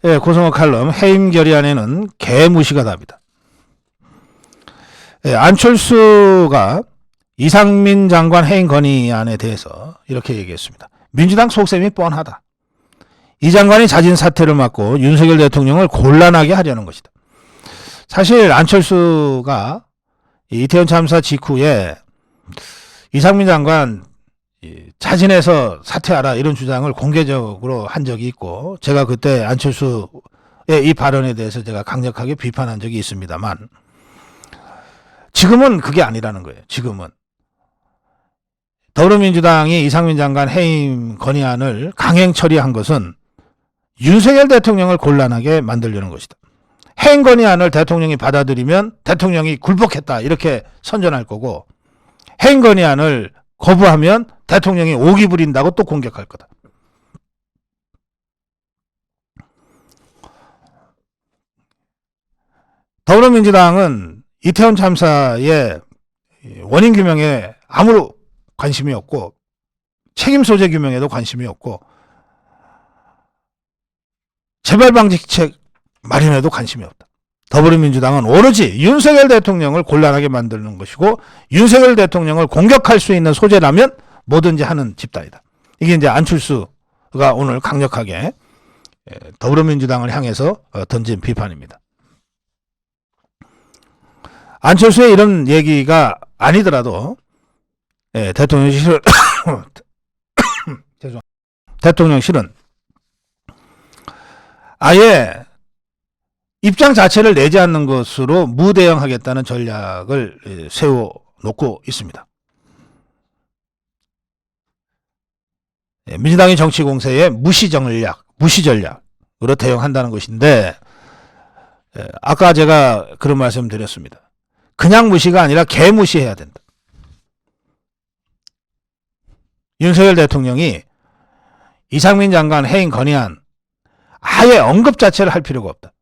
예, 고성호 칼럼 해임 결의안에는 개무시가 답이다. 예, 안철수가 이상민 장관 해임 건의안에 대해서 이렇게 얘기했습니다. 민주당 속셈이 뻔하다. 이 장관이 자진 사퇴를 막고 윤석열 대통령을 곤란하게 하려는 것이다. 사실 안철수가 이태원 참사 직후에 이상민 장관 자진해서 사퇴하라 이런 주장을 공개적으로 한 적이 있고, 제가 그때 안철수의 이 발언에 대해서 제가 강력하게 비판한 적이 있습니다만, 지금은 그게 아니라는 거예요. 지금은 더불어민주당이 이상민 장관 해임 건의안을 강행 처리한 것은 윤석열 대통령을 곤란하게 만들려는 것이다. 해임 건의안을 대통령이 받아들이면 대통령이 굴복했다 이렇게 선전할 거고, 해임 건의안을 거부하면 대통령이 오기 부린다고 또 공격할 거다. 더불어민주당은 이태원 참사의 원인 규명에 아무 관심이 없고, 책임 소재 규명에도 관심이 없고, 재발 방지책 마련에도 관심이 없다. 더불어민주당은 오로지 윤석열 대통령을 곤란하게 만드는 것이고, 윤석열 대통령을 공격할 수 있는 소재라면 뭐든지 하는 집단이다. 이게 이제 안철수가 오늘 강력하게 더불어민주당을 향해서 던진 비판입니다. 안철수의 이런 얘기가 아니더라도 대통령실은 대통령실은 아예 입장 자체를 내지 않는 것으로 무대응하겠다는 전략을 세워놓고 있습니다. 민주당의 정치 공세에 무시 전략으로 대응한다는 것인데, 아까 제가 그런 말씀 드렸습니다. 그냥 무시가 아니라 개무시해야 된다. 윤석열 대통령이 이상민 장관 해임 건의안 아예 언급 자체를 할 필요가 없다.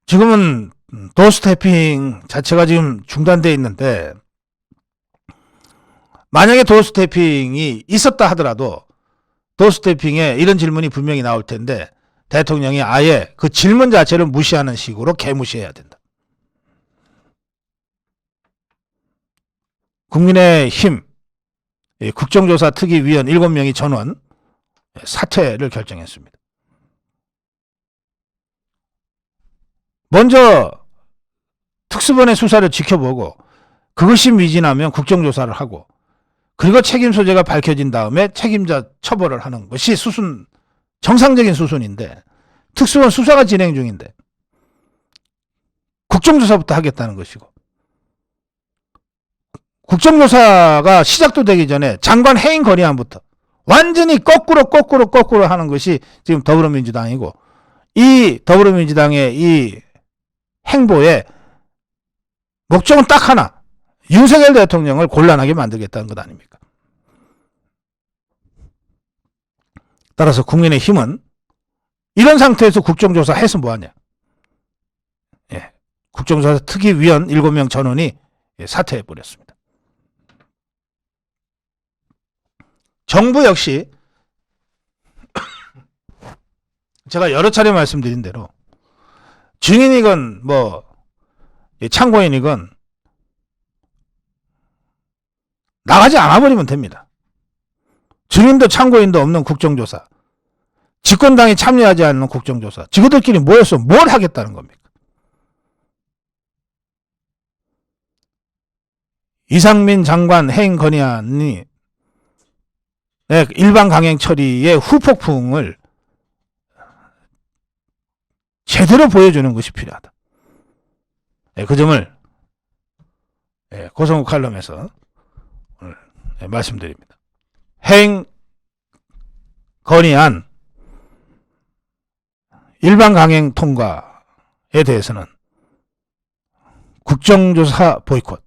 지금은 도어스태핑 자체가 지금 중단되어 있는데, 만약에 도어스태핑이 있었다 하더라도 도어스태핑에 이런 질문이 분명히 나올 텐데, 대통령이 아예 그 질문 자체를 무시하는 식으로 개무시해야 된다. 국민의힘 국정조사 특위위원 7명이 전원 사퇴를 결정했습니다. 먼저 특수본의 수사를 지켜보고 그것이 미진하면 국정조사를 하고, 그리고 책임 소재가 밝혀진 다음에 책임자 처벌을 하는 것이 정상적인 수순인데, 특수본 수사가 진행 중인데 국정조사부터 하겠다는 것이고, 국정조사가 시작도 되기 전에 장관 해임 건의안부터 완전히 거꾸로 하는 것이 지금 더불어민주당이고, 이 더불어민주당의 이 행보의 목적은 딱 하나, 윤석열 대통령을 곤란하게 만들겠다는 것 아닙니까? 따라서 국민의힘은 이런 상태에서 국정조사 해서 뭐하냐? 국정조사 특위위원 7명 전원이 사퇴해버렸습니다. 정부 역시 제가 여러 차례 말씀드린 대로 증인이건 참고인이건 나가지 않아버리면 됩니다. 증인도 참고인도 없는 국정조사, 집권당이 참여하지 않는 국정조사, 지구들끼리 모여서 뭘 하겠다는 겁니까? 이상민 장관 해임 건의안이 일반 강행 처리의 후폭풍을 제대로 보여주는 것이 필요하다. 그 점을 고성호 칼럼에서 오늘 말씀드립니다. 해임 건의안 일반 강행 통과에 대해서는 국정조사 보이콧,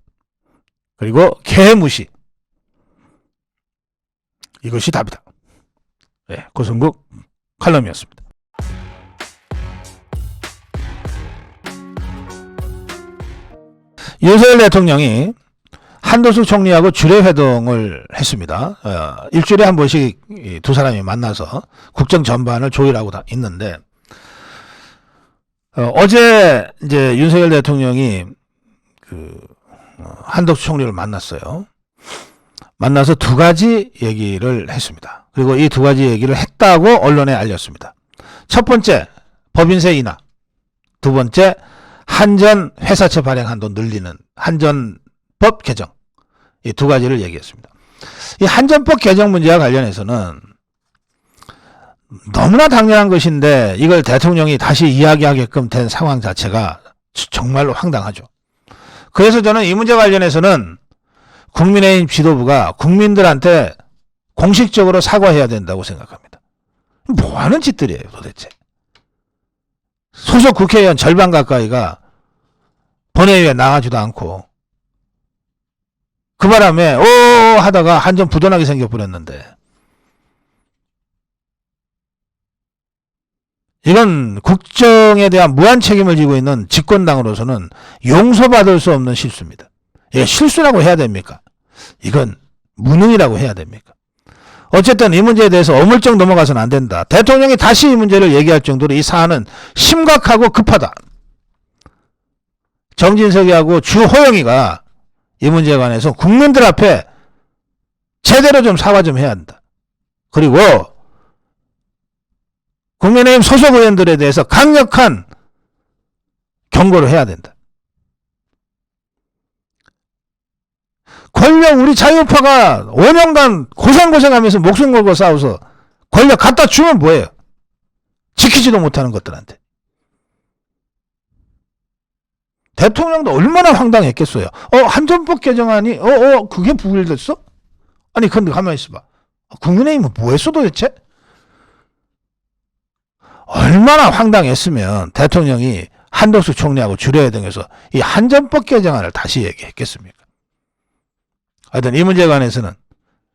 그리고 개무시, 이것이 답이다. 고성국 칼럼이었습니다. 윤석열 대통령이 한덕수 총리하고 주례회동을 했습니다. 일주일에 한 번씩 두 사람이 만나서 국정 전반을 조율하고 있는데, 어제 이제 윤석열 대통령이 한덕수 총리를 만났어요. 만나서 두 가지 얘기를 했습니다. 그리고 이 두 가지 얘기를 했다고 언론에 알렸습니다. 첫 번째, 법인세 인하. 두 번째, 한전 회사채 발행 한도 늘리는 한전법 개정. 이 두 가지를 얘기했습니다. 이 한전법 개정 문제와 관련해서는 너무나 당연한 것인데 이걸 대통령이 다시 이야기하게끔 된 상황 자체가 정말로 황당하죠. 그래서 저는 이 문제 관련해서는 국민의힘 지도부가 국민들한테 공식적으로 사과해야 된다고 생각합니다. 뭐 하는 짓들이에요, 도대체. 소속 국회의원 절반 가까이가 본회의에 나가지도 않고 그 바람에 하다가 한전 부도나게 생겨버렸는데, 이건 국정에 대한 무한 책임을 지고 있는 집권당으로서는 용서받을 수 없는 실수입니다. 이게 실수라고 해야 됩니까? 이건 무능이라고 해야 됩니까? 어쨌든 이 문제에 대해서 어물쩍 넘어가서는 안 된다. 대통령이 다시 이 문제를 얘기할 정도로 이 사안은 심각하고 급하다. 정진석이하고 주호영이가 이 문제에 관해서 국민들 앞에 제대로 좀 사과 좀 해야 한다. 그리고 국민의힘 소속 의원들에 대해서 강력한 경고를 해야 된다. 권력, 우리 자유파가 5년간 고생하면서 목숨 걸고 싸워서 권력 갖다 주면 뭐예요? 지키지도 못하는 것들한테. 대통령도 얼마나 황당했겠어요. 한전법 개정안이 그게 부결됐어? 아니 근데 가만히 있어봐. 국민의힘은 뭐 했어 도대체? 얼마나 황당했으면 대통령이 한덕수 총리하고 주례회동에서 이 한전법 개정안을 다시 얘기했겠습니까? 하여튼 이 문제에 관해서는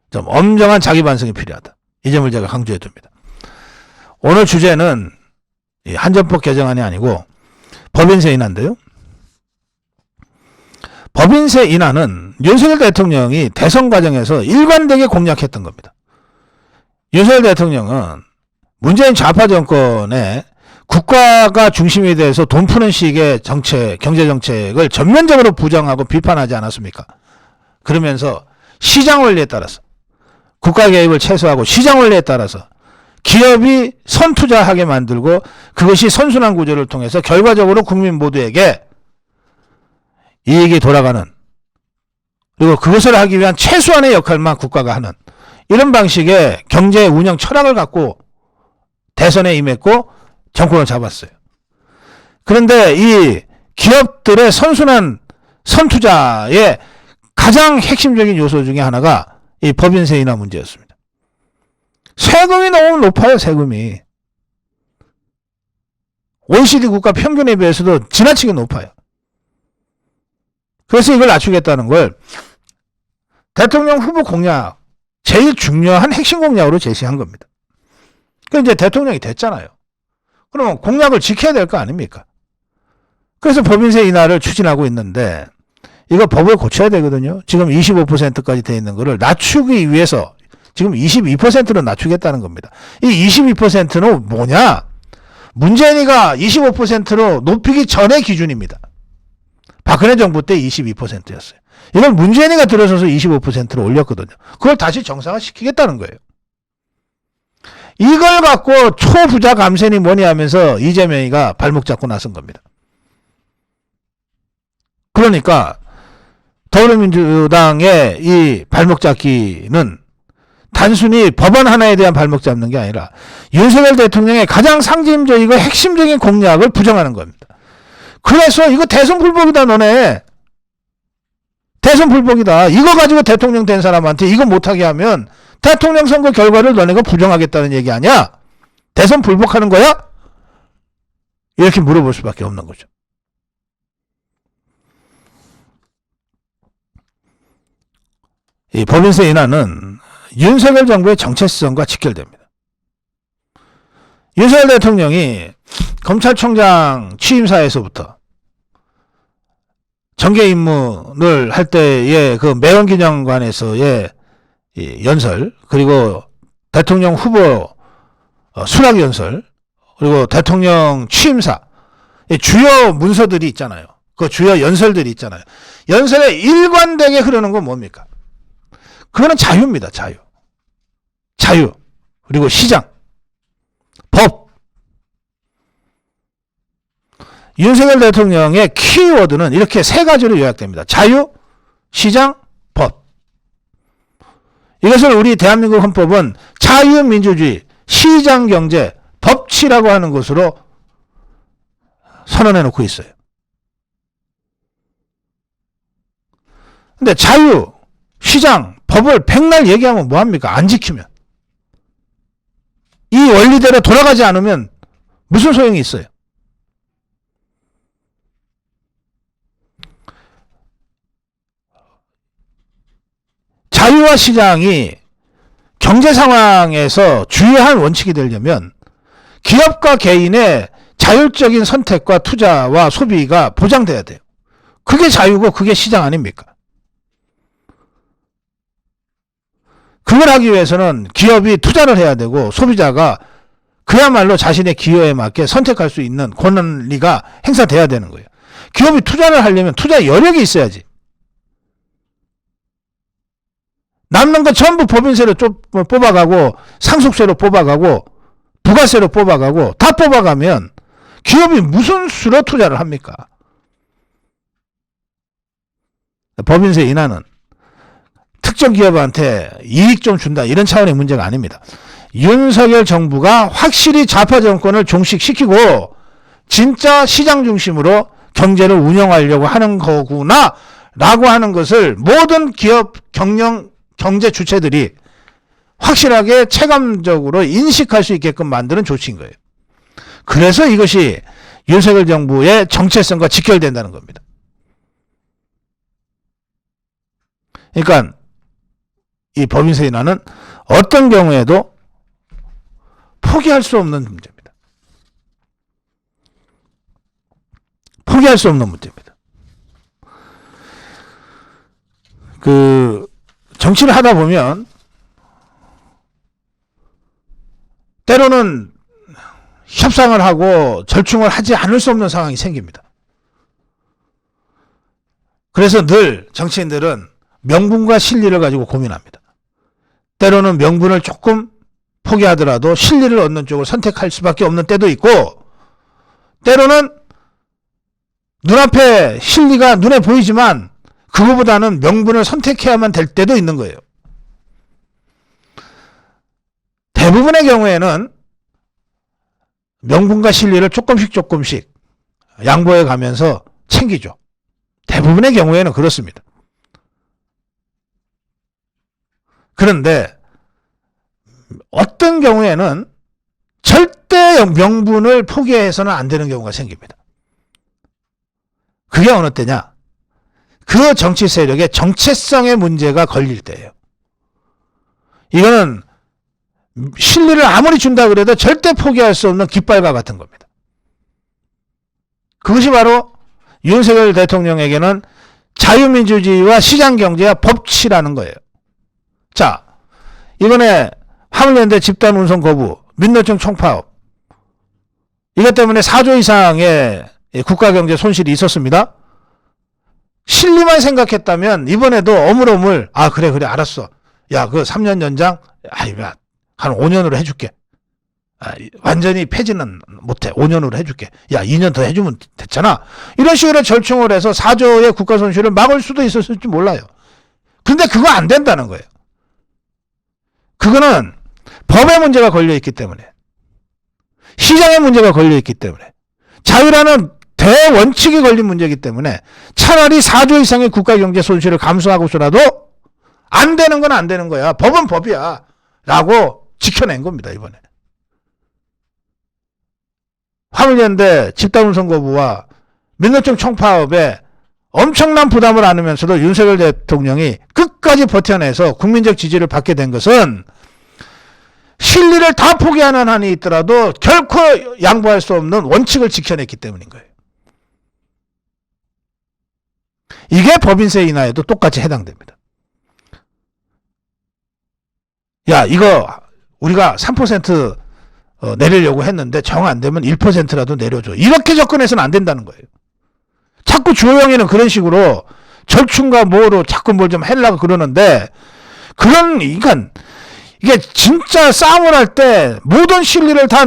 좀 엄정한 자기 반성이 필요하다. 이 점을 제가 강조해 둡니다. 오늘 주제는 이 한전법 개정안이 아니고 법인세 인하인데요. 법인세 인하는 윤석열 대통령이 대선 과정에서 일관되게 공약했던 겁니다. 윤석열 대통령은 문재인 좌파 정권의 국가가 중심이 돼서 돈 푸는 식의 정책, 경제정책을 전면적으로 부정하고 비판하지 않았습니까? 그러면서 시장 원리에 따라서 국가 개입을 최소화하고 시장 원리에 따라서 기업이 선투자하게 만들고 그것이 선순환 구조를 통해서 결과적으로 국민 모두에게 이익이 돌아가는, 그리고 그것을 하기 위한 최소한의 역할만 국가가 하는 이런 방식의 경제 운영 철학을 갖고 대선에 임했고 정권을 잡았어요. 그런데 이 기업들의 선순환 선투자의 가장 핵심적인 요소 중에 하나가 이 법인세 인하 문제였습니다. 세금이 너무 높아요. 세금이 OECD 국가 평균에 비해서도 지나치게 높아요. 그래서 이걸 낮추겠다는 걸 대통령 후보 공약 제일 중요한 핵심 공약으로 제시한 겁니다. 그 이제 대통령이 됐잖아요. 그러면 공약을 지켜야 될 거 아닙니까? 그래서 법인세 인하를 추진하고 있는데 이거 법을 고쳐야 되거든요. 지금 25%까지 돼 있는 거를 낮추기 위해서 지금 22%로 낮추겠다는 겁니다. 이 22%는 뭐냐? 문재인이가 25%로 높이기 전의 기준입니다. 박근혜 정부 때 22%였어요. 이건 문재인이가 들어서서 25%로 올렸거든요. 그걸 다시 정상화시키겠다는 거예요. 이걸 갖고 초부자 감세니 뭐니 하면서 이재명이가 발목 잡고 나선 겁니다. 그러니까 더불어민주당의 이 발목 잡기는 단순히 법안 하나에 대한 발목 잡는 게 아니라 윤석열 대통령의 가장 상징적이고 핵심적인 공약을 부정하는 겁니다. 그래서 이거 대선 불복이다 너네. 대선 불복이다. 이거 가지고 대통령 된 사람한테 이거 못하게 하면 대통령 선거 결과를 너네가 부정하겠다는 얘기 아니야? 대선 불복하는 거야? 이렇게 물어볼 수밖에 없는 거죠. 이 법인세 인하는 윤석열 정부의 정체성과 직결됩니다. 윤석열 대통령이 검찰총장 취임사에서부터 정계 입문을 할 때의 그 매원기념관에서의 이 연설, 그리고 대통령 후보 수락 연설, 그리고 대통령 취임사, 주요 문서들이 있잖아요. 그 주요 연설들이 있잖아요. 연설에 일관되게 흐르는 건 뭡니까? 그거는 자유입니다. 자유. 자유. 그리고 시장. 법. 윤석열 대통령의 키워드는 이렇게 세 가지로 요약됩니다. 자유, 시장, 법. 이것을 우리 대한민국 헌법은 자유민주주의, 시장경제, 법치라고 하는 것으로 선언해 놓고 있어요. 근데 자유, 시장, 법을 백날 얘기하면 뭐합니까? 안 지키면. 이 원리대로 돌아가지 않으면 무슨 소용이 있어요? 자유와 시장이 경제 상황에서 주요한 원칙이 되려면 기업과 개인의 자율적인 선택과 투자와 소비가 보장돼야 돼요. 그게 자유고 그게 시장 아닙니까? 그걸 하기 위해서는 기업이 투자를 해야 되고 소비자가 그야말로 자신의 기여에 맞게 선택할 수 있는 권리가 행사돼야 되는 거예요. 기업이 투자를 하려면 투자 여력이 있어야지. 남는 거 전부 법인세로 뽑아가고 상속세로 뽑아가고 부가세로 뽑아가고 다 뽑아가면 기업이 무슨 수로 투자를 합니까? 법인세 인하는 특정 기업한테 이익 좀 준다 이런 차원의 문제가 아닙니다. 윤석열 정부가 확실히 좌파 정권을 종식시키고 진짜 시장 중심으로 경제를 운영하려고 하는 거구나 라고 하는 것을 모든 기업 경제 주체들이 확실하게 체감적으로 인식할 수 있게끔 만드는 조치인 거예요. 그래서 이것이 윤석열 정부의 정체성과 직결된다는 겁니다. 그러니까 이 법인세 인하는 어떤 경우에도 포기할 수 없는 문제입니다. 포기할 수 없는 문제입니다. 정치를 하다 보면 때로는 협상을 하고 절충을 하지 않을 수 없는 상황이 생깁니다. 그래서 늘 정치인들은 명분과 실리를 가지고 고민합니다. 때로는 명분을 조금 포기하더라도 실리를 얻는 쪽을 선택할 수밖에 없는 때도 있고, 때로는 눈앞에 실리가 눈에 보이지만 그거보다는 명분을 선택해야만 될 때도 있는 거예요. 대부분의 경우에는 명분과 실리를 조금씩 양보해 가면서 챙기죠. 대부분의 경우에는 그렇습니다. 그런데 어떤 경우에는 절대 명분을 포기해서는 안 되는 경우가 생깁니다. 그게 어느 때냐? 그 정치 세력의 정체성의 문제가 걸릴 때예요. 이거는 실리를 아무리 준다 그래도 절대 포기할 수 없는 깃발과 같은 겁니다. 그것이 바로 윤석열 대통령에게는 자유민주주의와 시장경제와 법치라는 거예요. 자, 이번에 화물연대 집단 운송 거부, 민노총 총파업, 이것 때문에 4조 이상의 국가경제 손실이 있었습니다. 실리만 생각했다면 이번에도 어물어물 그래 알았어. 야, 그 3년 연장 한 5년으로 해줄게. 완전히 폐지는 못해. 5년으로 해줄게. 야, 2년 더 해주면 됐잖아. 이런 식으로 절충을 해서 4조의 국가 손실을 막을 수도 있었을지 몰라요. 근데 그거 안 된다는 거예요. 그거는 법의 문제가 걸려있기 때문에, 시장의 문제가 걸려있기 때문에, 자유라는 대원칙이 걸린 문제이기 때문에 차라리 4조 이상의 국가경제 손실을 감수하고서라도 안 되는 건 안 되는 거야. 법은 법이야. 라고 지켜낸 겁니다, 이번에. 화물연대 집단운송 거부와 민노총 총파업에 엄청난 부담을 안으면서도 윤석열 대통령이 끝까지 버텨내서 국민적 지지를 받게 된 것은 실리를 다 포기하는 한이 있더라도 결코 양보할 수 없는 원칙을 지켜냈기 때문인 거예요. 이게 법인세 인하에도 똑같이 해당됩니다. 야, 이거 우리가 3% 내리려고 했는데 정 안 되면 1%라도 내려줘. 이렇게 접근해서는 안 된다는 거예요. 자꾸 주호영이는 그런 식으로 절충과 뭐로 자꾸 뭘 좀 하려고 그러는데, 그러니까 이게 진짜 싸움을 할 때 모든 실리를 다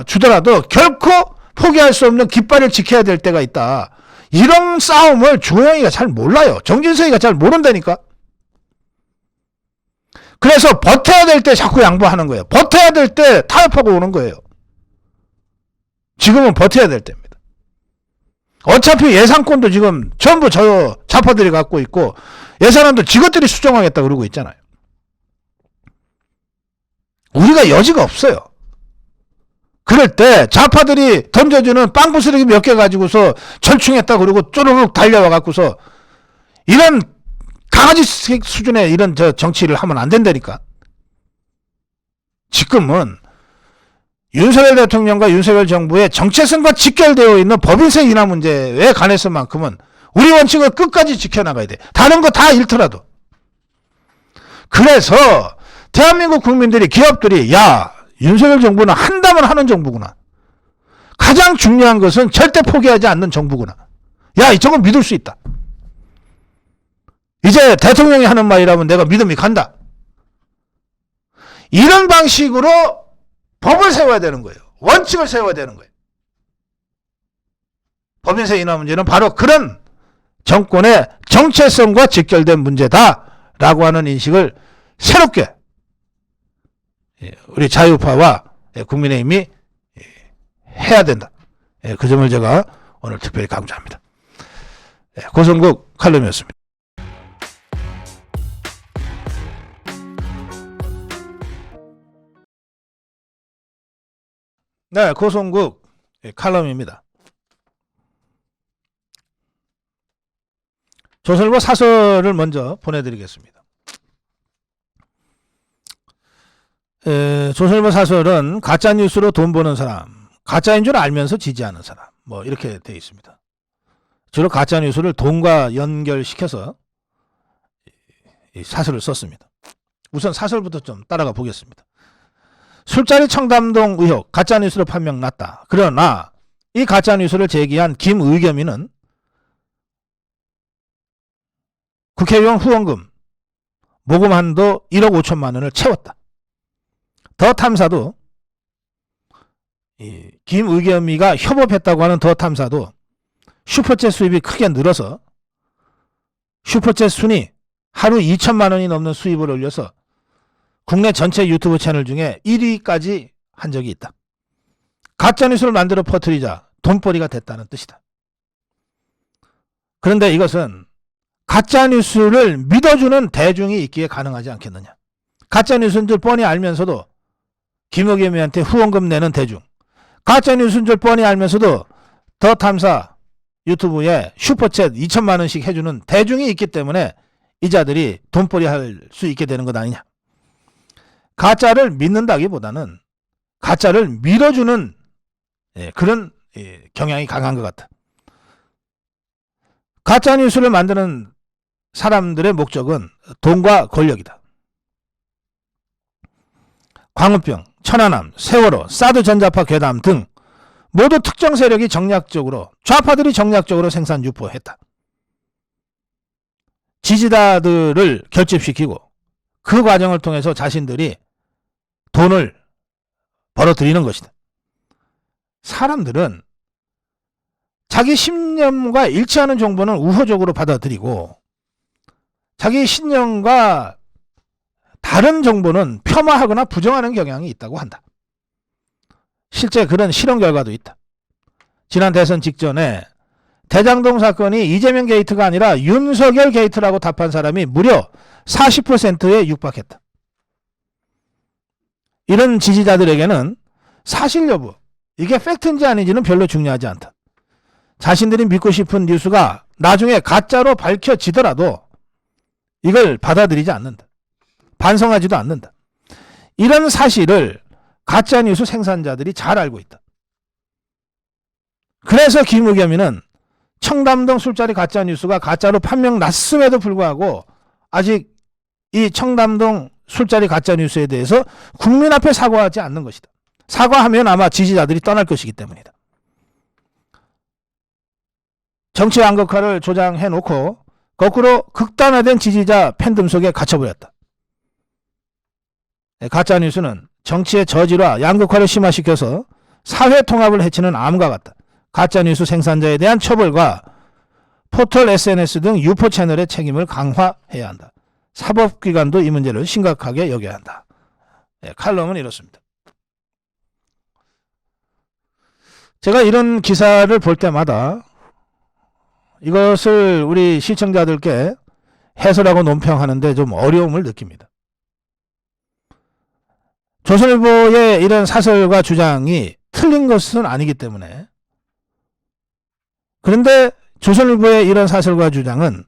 주더라도 결코 포기할 수 없는 깃발을 지켜야 될 때가 있다. 이런 싸움을 주호영이가 잘 몰라요. 정진석이가 잘 모른다니까. 그래서 버텨야 될 때 자꾸 양보하는 거예요. 버텨야 될 때 타협하고 오는 거예요. 지금은 버텨야 될 때입니다. 어차피 예산권도 지금 전부 저 좌파들이 갖고 있고 예산안도 지것들이 수정하겠다 그러고 있잖아요. 우리가 여지가 없어요. 그럴 때 좌파들이 던져주는 빵부스러기 몇 개 가지고서 절충했다 그러고 쪼르륵 달려와 갖고서 이런 강아지 수준의 이런 정치를 하면 안 된다니까. 지금은 윤석열 대통령과 윤석열 정부의 정체성과 직결되어 있는 법인세 인하 문제에 관해서만큼은 우리 원칙을 끝까지 지켜나가야 돼. 다른 거 다 잃더라도. 그래서 대한민국 국민들이, 기업들이, 야, 윤석열 정부는 한다면 하는 정부구나. 가장 중요한 것은 절대 포기하지 않는 정부구나. 야, 저건 믿을 수 있다. 이제 대통령이 하는 말이라면 내가 믿음이 간다. 이런 방식으로 법을 세워야 되는 거예요. 원칙을 세워야 되는 거예요. 법인세 인하 문제는 바로 그런 정권의 정체성과 직결된 문제다라고 하는 인식을 새롭게 우리 자유파와 국민의힘이 해야 된다. 그 점을 제가 오늘 특별히 강조합니다. 고성국 칼럼이었습니다. 네, 고성국 칼럼입니다. 조선일보 사설을 먼저 보내드리겠습니다. 조선일보 사설은 가짜뉴스로 돈 버는 사람, 가짜인 줄 알면서 지지하는 사람, 뭐 이렇게 되어 있습니다. 주로 가짜뉴스를 돈과 연결시켜서 이 사설을 썼습니다. 우선 사설부터 좀 따라가 보겠습니다. 술자리 청담동 의혹, 가짜뉴스로 판명 났다. 그러나 이 가짜뉴스를 제기한 김의겸이는 국회의원 후원금 모금 한도 1억 5천만 원을 채웠다. 더 탐사도 김의겸이가 협업했다고 하는 더 탐사도 슈퍼챗 수입이 크게 늘어서 슈퍼챗 순위 하루 2천만 원이 넘는 수입을 올려서 국내 전체 유튜브 채널 중에 1위까지 한 적이 있다. 가짜뉴스를 만들어 퍼뜨리자 돈벌이가 됐다는 뜻이다. 그런데 이것은 가짜뉴스를 믿어주는 대중이 있기에 가능하지 않겠느냐. 가짜뉴스인 줄 뻔히 알면서도 김의겸이한테 후원금 내는 대중, 가짜뉴스인 줄 뻔히 알면서도 더 탐사 유튜브에 슈퍼챗 2천만 원씩 해주는 대중이 있기 때문에 이 자들이 돈벌이 할 수 있게 되는 것 아니냐. 가짜를 믿는다기보다는 가짜를 밀어주는 그런 경향이 강한 것 같다. 가짜뉴스를 만드는 사람들의 목적은 돈과 권력이다. 광우병, 천안함, 세월호, 사드 전자파 괴담 등 모두 특정 세력이 정략적으로, 좌파들이 정략적으로 생산 유포했다. 지지자들을 결집시키고 그 과정을 통해서 자신들이 돈을 벌어들이는 것이다. 사람들은 자기 신념과 일치하는 정보는 우호적으로 받아들이고 자기 신념과 다른 정보는 폄하하거나 부정하는 경향이 있다고 한다. 실제 그런 실험 결과도 있다. 지난 대선 직전에 대장동 사건이 이재명 게이트가 아니라 윤석열 게이트라고 답한 사람이 무려 40%에 육박했다. 이런 지지자들에게는 사실 여부, 이게 팩트인지 아닌지는 별로 중요하지 않다. 자신들이 믿고 싶은 뉴스가 나중에 가짜로 밝혀지더라도 이걸 받아들이지 않는다. 반성하지도 않는다. 이런 사실을 가짜뉴스 생산자들이 잘 알고 있다. 그래서 김의겸이는 청담동 술자리 가짜뉴스가 가짜로 판명났음에도 불구하고 아직 이 청담동 술자리 가짜뉴스에 대해서 국민 앞에 사과하지 않는 것이다. 사과하면 아마 지지자들이 떠날 것이기 때문이다. 정치 양극화를 조장해놓고 거꾸로 극단화된 지지자 팬덤 속에 갇혀버렸다. 가짜뉴스는 정치의 저질화, 양극화를 심화시켜서 사회 통합을 해치는 암과 같다. 가짜뉴스 생산자에 대한 처벌과 포털 SNS 등 유포 채널의 책임을 강화해야 한다. 사법기관도 이 문제를 심각하게 여겨야 한다. 칼럼은 이렇습니다. 제가 이런 기사를 볼 때마다 이것을 우리 시청자들께 해설하고 논평하는데 좀 어려움을 느낍니다. 조선일보의 이런 사설과 주장이 틀린 것은 아니기 때문에, 그런데 조선일보의 이런 사설과 주장은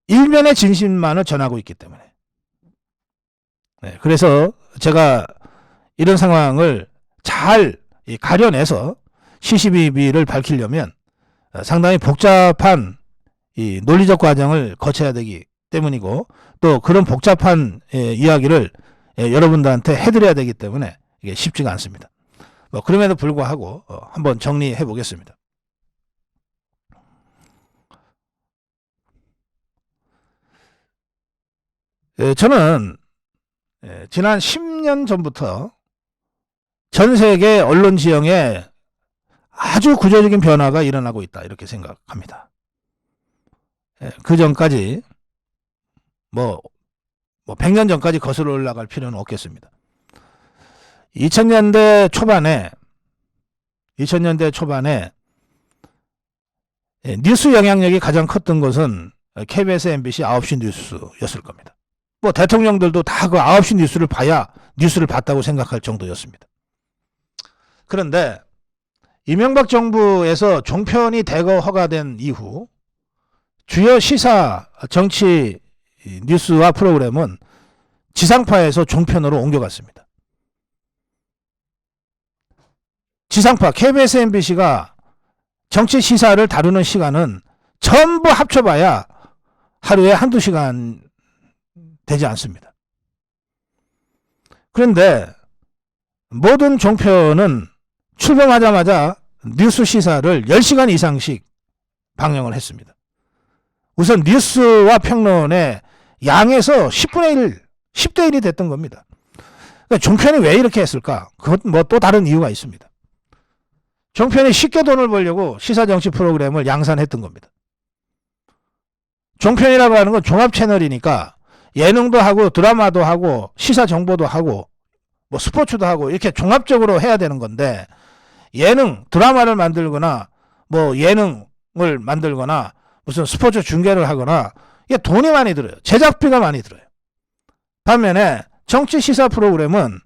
일면의 진실만을 전하고 있기 때문에, 그래서 제가 이런 상황을 잘 가려내서 시시비비를 밝히려면 상당히 복잡한 이 논리적 과정을 거쳐야 되기 때문이고, 또 그런 복잡한 이야기를 여러분들한테 해드려야 되기 때문에 이게 쉽지가 않습니다. 그럼에도 불구하고 한번 정리해 보겠습니다. 저는 지난 10년 전부터 전 세계 언론 지형에 아주 구조적인 변화가 일어나고 있다, 이렇게 생각합니다. 그 전까지 100년 전까지 거슬러 올라갈 필요는 없겠습니다. 2000년대 초반에 뉴스 영향력이 가장 컸던 것은 KBS, MBC 9시 뉴스였을 겁니다. 대통령들도 다 그 9시 뉴스를 봐야 뉴스를 봤다고 생각할 정도였습니다. 그런데 이명박 정부에서 종편이 대거 허가된 이후 주요 시사, 정치 뉴스와 프로그램은 지상파에서 종편으로 옮겨갔습니다. 지상파 KBS, MBC가 정치 시사를 다루는 시간은 전부 합쳐봐야 하루에 한두 시간 되지 않습니다. 그런데 모든 종편은 출범하자마자 뉴스 시사를 10시간 이상씩 방영을 했습니다. 우선 뉴스와 평론의 양에서 10분의 1, 10대 1이 됐던 겁니다. 그러니까 종편이 왜 이렇게 했을까? 그건 또 다른 이유가 있습니다. 종편이 쉽게 돈을 벌려고 시사 정치 프로그램을 양산했던 겁니다. 종편이라고 하는 건 종합 채널이니까 예능도 하고 드라마도 하고 시사 정보도 하고 스포츠도 하고 이렇게 종합적으로 해야 되는 건데, 예능, 드라마를 만들거나 예능을 만들거나 무슨 스포츠 중계를 하거나 이게 돈이 많이 들어요. 제작비가 많이 들어요. 반면에 정치 시사 프로그램은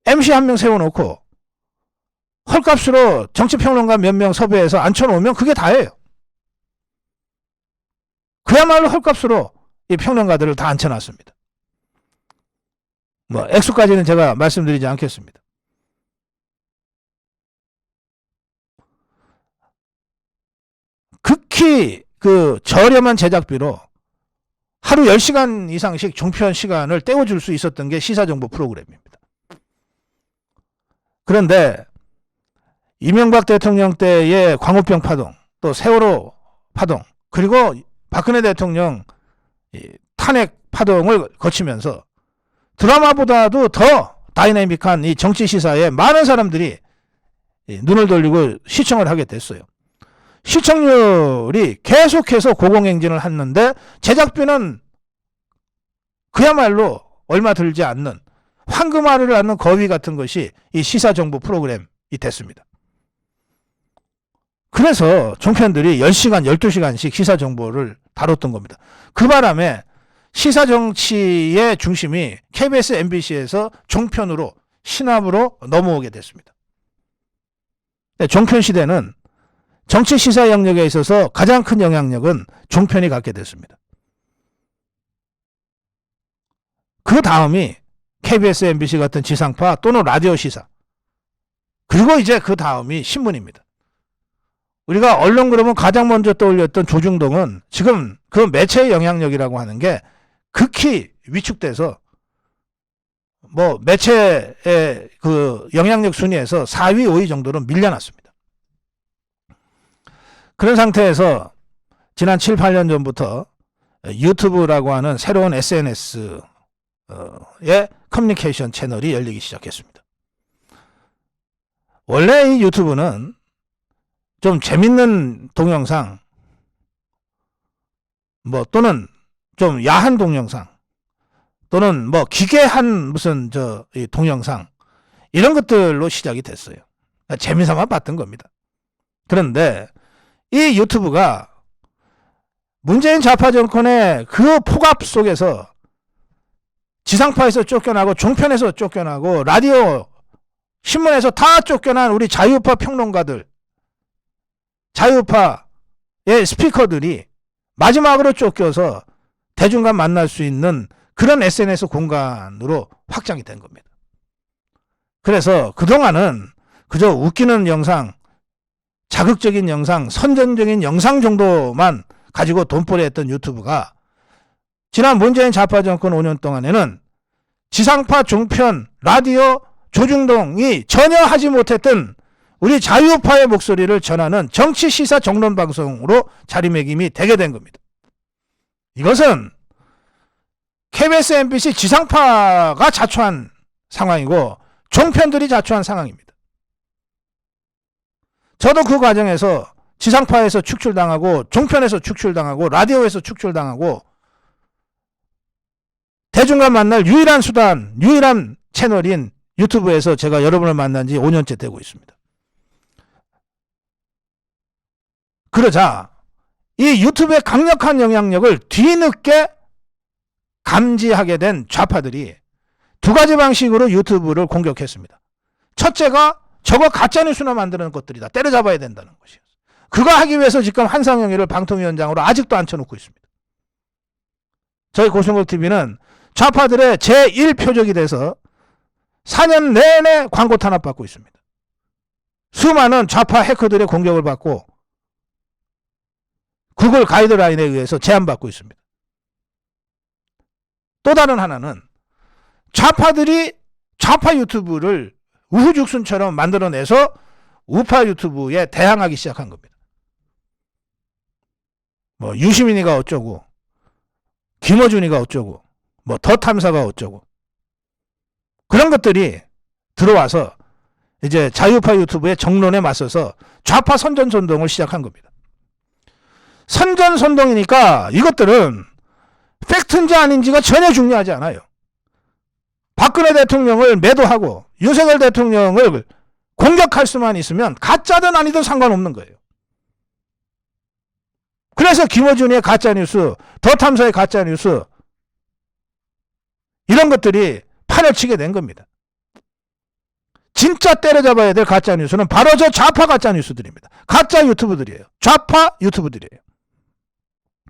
MC 한 명 세워놓고 헐값으로 정치평론가 몇 명 섭외해서 앉혀놓으면 그게 다예요. 그야말로 헐값으로 이 평론가들을 다 앉혀놨습니다. 액수까지는 제가 말씀드리지 않겠습니다. 극히 그 저렴한 제작비로 하루 10시간 이상씩 종편 시간을 때워줄 수 있었던 게 시사정보 프로그램입니다. 그런데 이명박 대통령 때의 광우병 파동, 또 세월호 파동, 그리고 박근혜 대통령 탄핵 파동을 거치면서 드라마보다도 더 다이내믹한 이 정치 시사에 많은 사람들이 눈을 돌리고 시청을 하게 됐어요. 시청률이 계속해서 고공행진을 했는데 제작비는 그야말로 얼마 들지 않는 황금알을 낳는 거위 같은 것이 이 시사정보 프로그램이 됐습니다. 그래서 종편들이 10시간, 12시간씩 시사정보를 다뤘던 겁니다. 그 바람에 시사정치의 중심이 KBS, MBC에서 종편으로 신압으로 넘어오게 됐습니다. 종편 시대는 정치 시사 영역에 있어서 가장 큰 영향력은 종편이 갖게 됐습니다. 그 다음이 KBS, MBC 같은 지상파 또는 라디오 시사, 그리고 이제 그 다음이 신문입니다. 우리가 언론 그러면 가장 먼저 떠올렸던 조중동은 지금 그 매체의 영향력이라고 하는 게 극히 위축돼서 뭐 매체의 그 영향력 순위에서 4위, 5위 정도로 밀려났습니다. 그런 상태에서 지난 7, 8년 전부터 유튜브라고 하는 새로운 SNS의 커뮤니케이션 채널이 열리기 시작했습니다. 원래 이 유튜브는 좀 재밌는 동영상 뭐 또는 좀 야한 동영상 또는 뭐 기괴한 무슨 이 동영상 이런 것들로 시작이 됐어요. 그러니까 재미삼아 봤던 겁니다. 그런데 이 유튜브가 문재인 좌파 정권의 그 폭압 속에서 지상파에서 쫓겨나고 종편에서 쫓겨나고 라디오 신문에서 다 쫓겨난 우리 자유파 평론가들, 자유파의 스피커들이 마지막으로 쫓겨서 대중과 만날 수 있는 그런 SNS 공간으로 확장이 된 겁니다. 그래서 그동안은 그저 웃기는 영상, 자극적인 영상, 선전적인 영상 정도만 가지고 돈벌이 했던 유튜브가 지난 문재인 좌파 정권 5년 동안에는 지상파, 종편, 라디오, 조중동이 전혀 하지 못했던 우리 자유파의 목소리를 전하는 정치, 시사, 정론 방송으로 자리매김이 되게 된 겁니다. 이것은 KBS, MBC 지상파가 자초한 상황이고 종편들이 자초한 상황입니다. 저도 그 과정에서 지상파에서 축출당하고 종편에서 축출당하고 라디오에서 축출당하고 대중과 만날 유일한 수단, 유일한 채널인 유튜브에서 제가 여러분을 만난 지 5년째 되고 있습니다. 그러자 이 유튜브의 강력한 영향력을 뒤늦게 감지하게 된 좌파들이 두 가지 방식으로 유튜브를 공격했습니다. 첫째가 저거 가짜뉴스나 만드는 것들이다. 때려잡아야 된다는 것이었어요. 그거 하기 위해서 지금 한상영이를 방통위원장으로 아직도 앉혀놓고 있습니다. 저희 고성국TV는 좌파들의 제1표적이 돼서 4년 내내 광고 탄압받고 있습니다. 수많은 좌파 해커들의 공격을 받고 구글 가이드라인에 의해서 제한받고 있습니다. 또 다른 하나는 좌파들이 좌파 유튜브를 우후죽순처럼 만들어내서 우파 유튜브에 대항하기 시작한 겁니다. 뭐 유시민이가 어쩌고 김어준이가 어쩌고 뭐 더 탐사가 어쩌고 그런 것들이 들어와서 이제 자유파 유튜브의 정론에 맞서서 좌파 선전선동을 시작한 겁니다. 선전선동이니까 이것들은 팩트인지 아닌지가 전혀 중요하지 않아요. 박근혜 대통령을 매도하고 윤석열 대통령을 공격할 수만 있으면 가짜든 아니든 상관없는 거예요. 그래서 김어준의 가짜뉴스, 더 탐사의 가짜뉴스 이런 것들이 판을 치게 된 겁니다. 진짜 때려잡아야 될 가짜뉴스는 바로 저 좌파 가짜뉴스들입니다. 가짜 유튜브들이에요. 좌파 유튜브들이에요.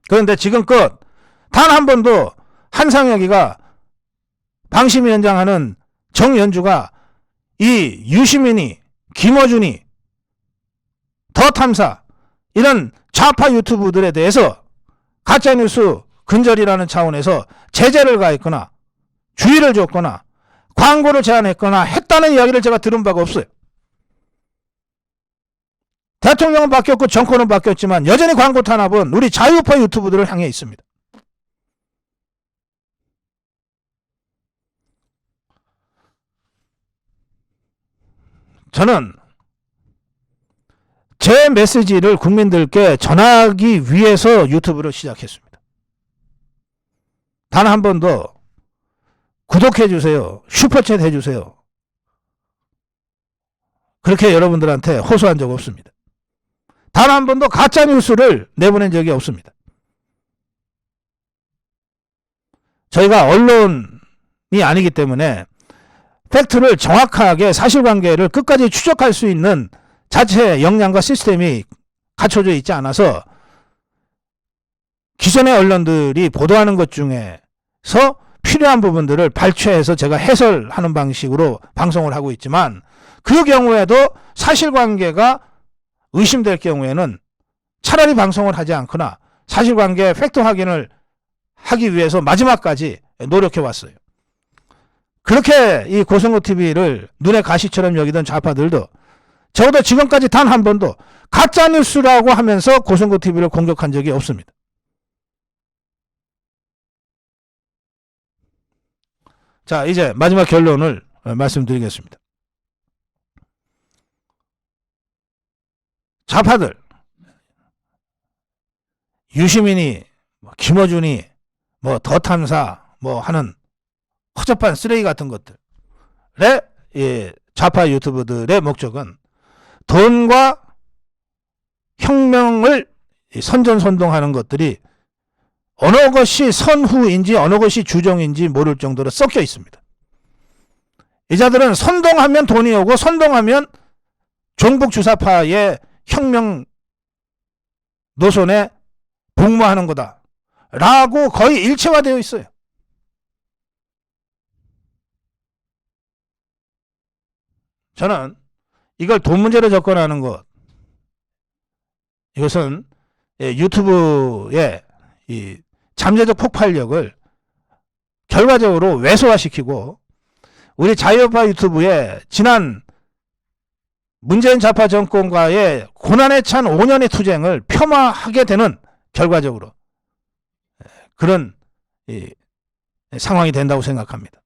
그런데 지금껏 단 한 번도 한상혁이가 방심위원장 하는 정연주가 이 유시민이, 김어준이, 더 탐사 이런 좌파 유튜브들에 대해서 가짜뉴스 근절이라는 차원에서 제재를 가했거나 주의를 줬거나 광고를 제한했거나 했다는 이야기를 제가 들은 바가 없어요. 대통령은 바뀌었고 정권은 바뀌었지만 여전히 광고 탄압은 우리 자유파 유튜브들을 향해 있습니다. 저는 제 메시지를 국민들께 전하기 위해서 유튜브를 시작했습니다. 단 한 번도 구독해 주세요. 슈퍼챗 해주세요. 그렇게 여러분들한테 호소한 적 없습니다. 단 한 번도 가짜뉴스를 내보낸 적이 없습니다. 저희가 언론이 아니기 때문에 팩트를 정확하게 사실관계를 끝까지 추적할 수 있는 자체의 역량과 시스템이 갖춰져 있지 않아서 기존의 언론들이 보도하는 것 중에서 필요한 부분들을 발췌해서 제가 해설하는 방식으로 방송을 하고 있지만 그 경우에도 사실관계가 의심될 경우에는 차라리 방송을 하지 않거나 사실관계 팩트 확인을 하기 위해서 마지막까지 노력해 왔어요. 그렇게 이 고성국 TV를 눈의 가시처럼 여기던 좌파들도 적어도 지금까지 단 한 번도 가짜뉴스라고 하면서 고성국 TV를 공격한 적이 없습니다. 자, 이제 마지막 결론을 말씀드리겠습니다. 좌파들, 유시민이, 김어준이, 더 탐사, 하는 허접한 쓰레기 같은 것들의 좌파 유튜브들의 목적은 돈과 혁명을 선전선동하는 것들이 어느 것이 선후인지 어느 것이 주종인지 모를 정도로 섞여 있습니다. 이 자들은 선동하면 돈이 오고 선동하면 종북 주사파의 혁명 노선에 복무하는 거다 라고 거의 일체화되어 있어요. 저는 이걸 돈 문제로 접근하는 것, 이것은 유튜브의 이 잠재적 폭발력을 결과적으로 왜소화시키고 우리 자유파 유튜브의 지난 문재인 좌파 정권과의 고난에 찬 5년의 투쟁을 폄하하게 되는 결과적으로 그런 상황이 된다고 생각합니다.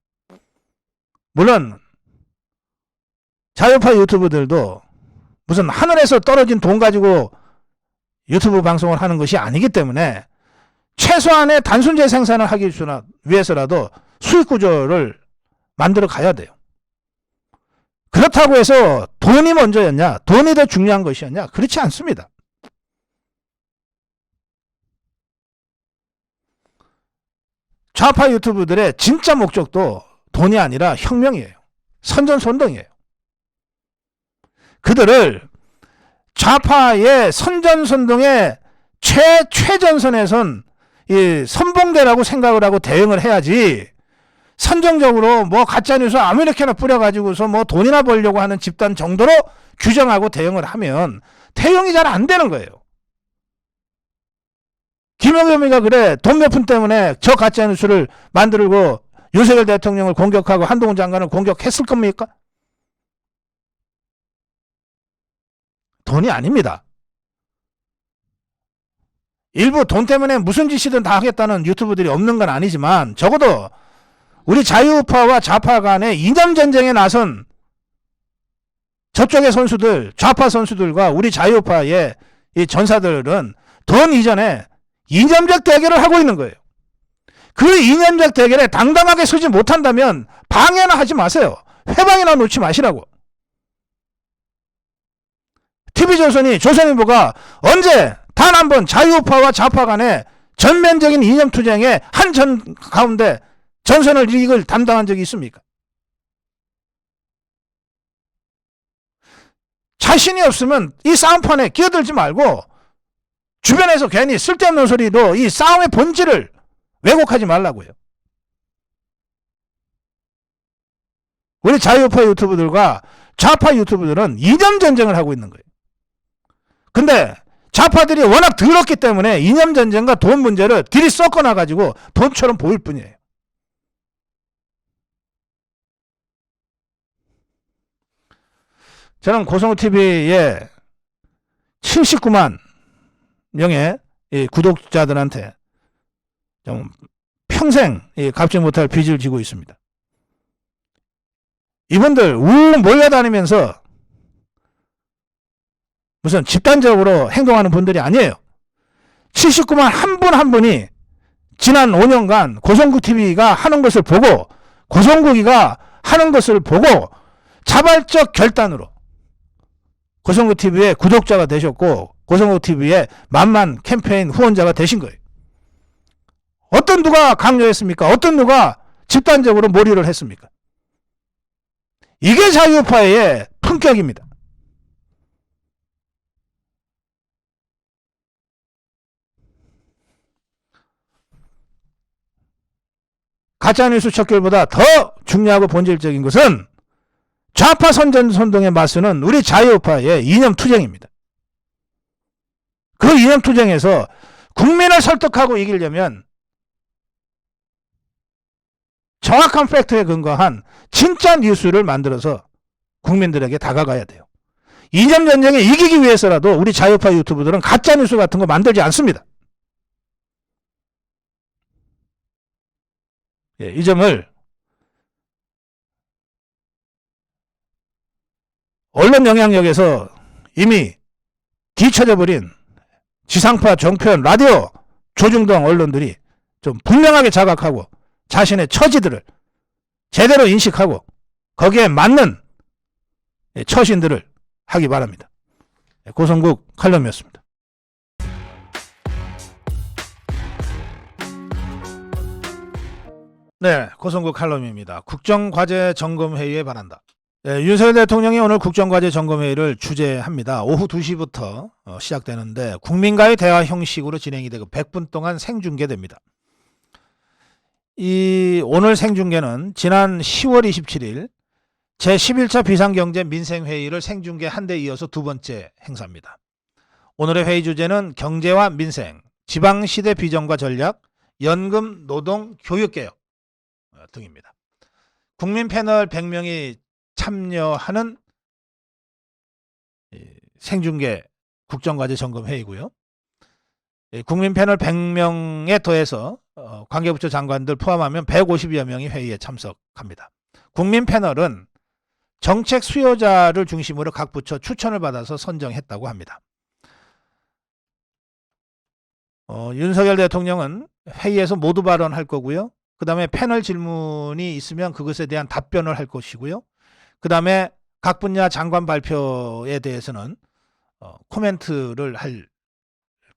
물론 자유파 유튜브들도 무슨 하늘에서 떨어진 돈 가지고 유튜브 방송을 하는 것이 아니기 때문에 최소한의 단순재 생산을 하기 위해서라도 수익 구조를 만들어 가야 돼요. 그렇다고 해서 돈이 먼저였냐, 돈이 더 중요한 것이었냐, 그렇지 않습니다. 좌파 유튜브들의 진짜 목적도 돈이 아니라 혁명이에요. 선전선동이에요. 그들을 좌파의 선전선동의 최전선에선 이 선봉대라고 생각을 하고 대응을 해야지, 선정적으로 가짜뉴스 아무렇게나 뿌려가지고서 돈이나 벌려고 하는 집단 정도로 규정하고 대응을 하면 대응이 잘 안 되는 거예요. 김영겸이가 그래, 돈 몇 푼 때문에 저 가짜뉴스를 만들고 윤석열 대통령을 공격하고 한동훈 장관을 공격했을 겁니까? 돈이 아닙니다. 일부 돈 때문에 무슨 짓이든 다 하겠다는 유튜브들이 없는 건 아니지만 적어도 우리 자유파와 좌파 간의 이념전쟁에 나선 저쪽의 선수들, 좌파 선수들과 우리 자유파의 이 전사들은 돈 이전에 이념적 대결을 하고 있는 거예요. 그 이념적 대결에 당당하게 서지 못한다면 방해나 하지 마세요. 회방이나 놓지 마시라고. TV조선이, 조선일보가 언제 단 한 번 자유파와 좌파 간의 전면적인 이념투쟁의 한 전 가운데 전선을 이익을 담당한 적이 있습니까? 자신이 없으면 이 싸움판에 끼어들지 말고 주변에서 괜히 쓸데없는 소리로 이 싸움의 본질을 왜곡하지 말라고요. 우리 자유파 유튜브들과 좌파 유튜브들은 이념전쟁을 하고 있는 거예요. 근데 좌파들이 워낙 더럽기 때문에 이념전쟁과 돈 문제를 들이 섞어놔가지고 돈처럼 보일 뿐이에요. 저는 고성우TV의 79만 명의 구독자들한테 좀 평생 갚지 못할 빚을 지고 있습니다. 이분들 우 몰려다니면서 무슨 집단적으로 행동하는 분들이 아니에요. 79만 한 분 한 분이 지난 5년간 고성국TV가 하는 것을 보고, 고성국이가 하는 것을 보고 자발적 결단으로 고성국TV의 구독자가 되셨고 고성국TV의 만만 캠페인 후원자가 되신 거예요. 어떤 누가 강요했습니까? 어떤 누가 집단적으로 몰이를 했습니까? 이게 자유파의 품격입니다. 가짜뉴스 척결보다 더 중요하고 본질적인 것은 좌파 선전선동에 맞서는 우리 자유파의 이념투쟁입니다. 그 이념투쟁에서 국민을 설득하고 이기려면 정확한 팩트에 근거한 진짜 뉴스를 만들어서 국민들에게 다가가야 돼요. 이념 전쟁에 이기기 위해서라도 우리 자유파 유튜브들은 가짜 뉴스 같은 거 만들지 않습니다. 예, 이 점을 언론 영향력에서 이미 뒤처져 버린 지상파, 정편, 라디오, 조중동 언론들이 좀 분명하게 자각하고 자신의 처지들을 제대로 인식하고 거기에 맞는 처신들을 하기 바랍니다. 고성국 칼럼이었습니다. 네, 고성국 칼럼입니다. 국정과제 점검회의에 반한다. 네, 윤석열 대통령이 오늘 국정과제 점검회의를 주재합니다. 오후 2시부터 시작되는데 국민과의 대화 형식으로 진행이 되고 100분 동안 생중계됩니다. 이 오늘 생중계는 지난 10월 27일 제11차 비상경제 민생회의를 생중계한 데 이어서 두 번째 행사입니다. 오늘의 회의 주제는 경제와 민생, 지방시대 비전과 전략, 연금, 노동, 교육개혁 등입니다. 국민 패널 100명이 참여하는 생중계 국정과제 점검회의고요. 국민 패널 100명에 더해서 관계부처 장관들 포함하면 150여 명이 회의에 참석합니다. 국민 패널은 정책 수요자를 중심으로 각 부처 추천을 받아서 선정했다고 합니다. 윤석열 대통령은 회의에서 모두 발언할 거고요. 그 다음에 패널 질문이 있으면 그것에 대한 답변을 할 것이고요. 그 다음에 각 분야 장관 발표에 대해서는 코멘트를 할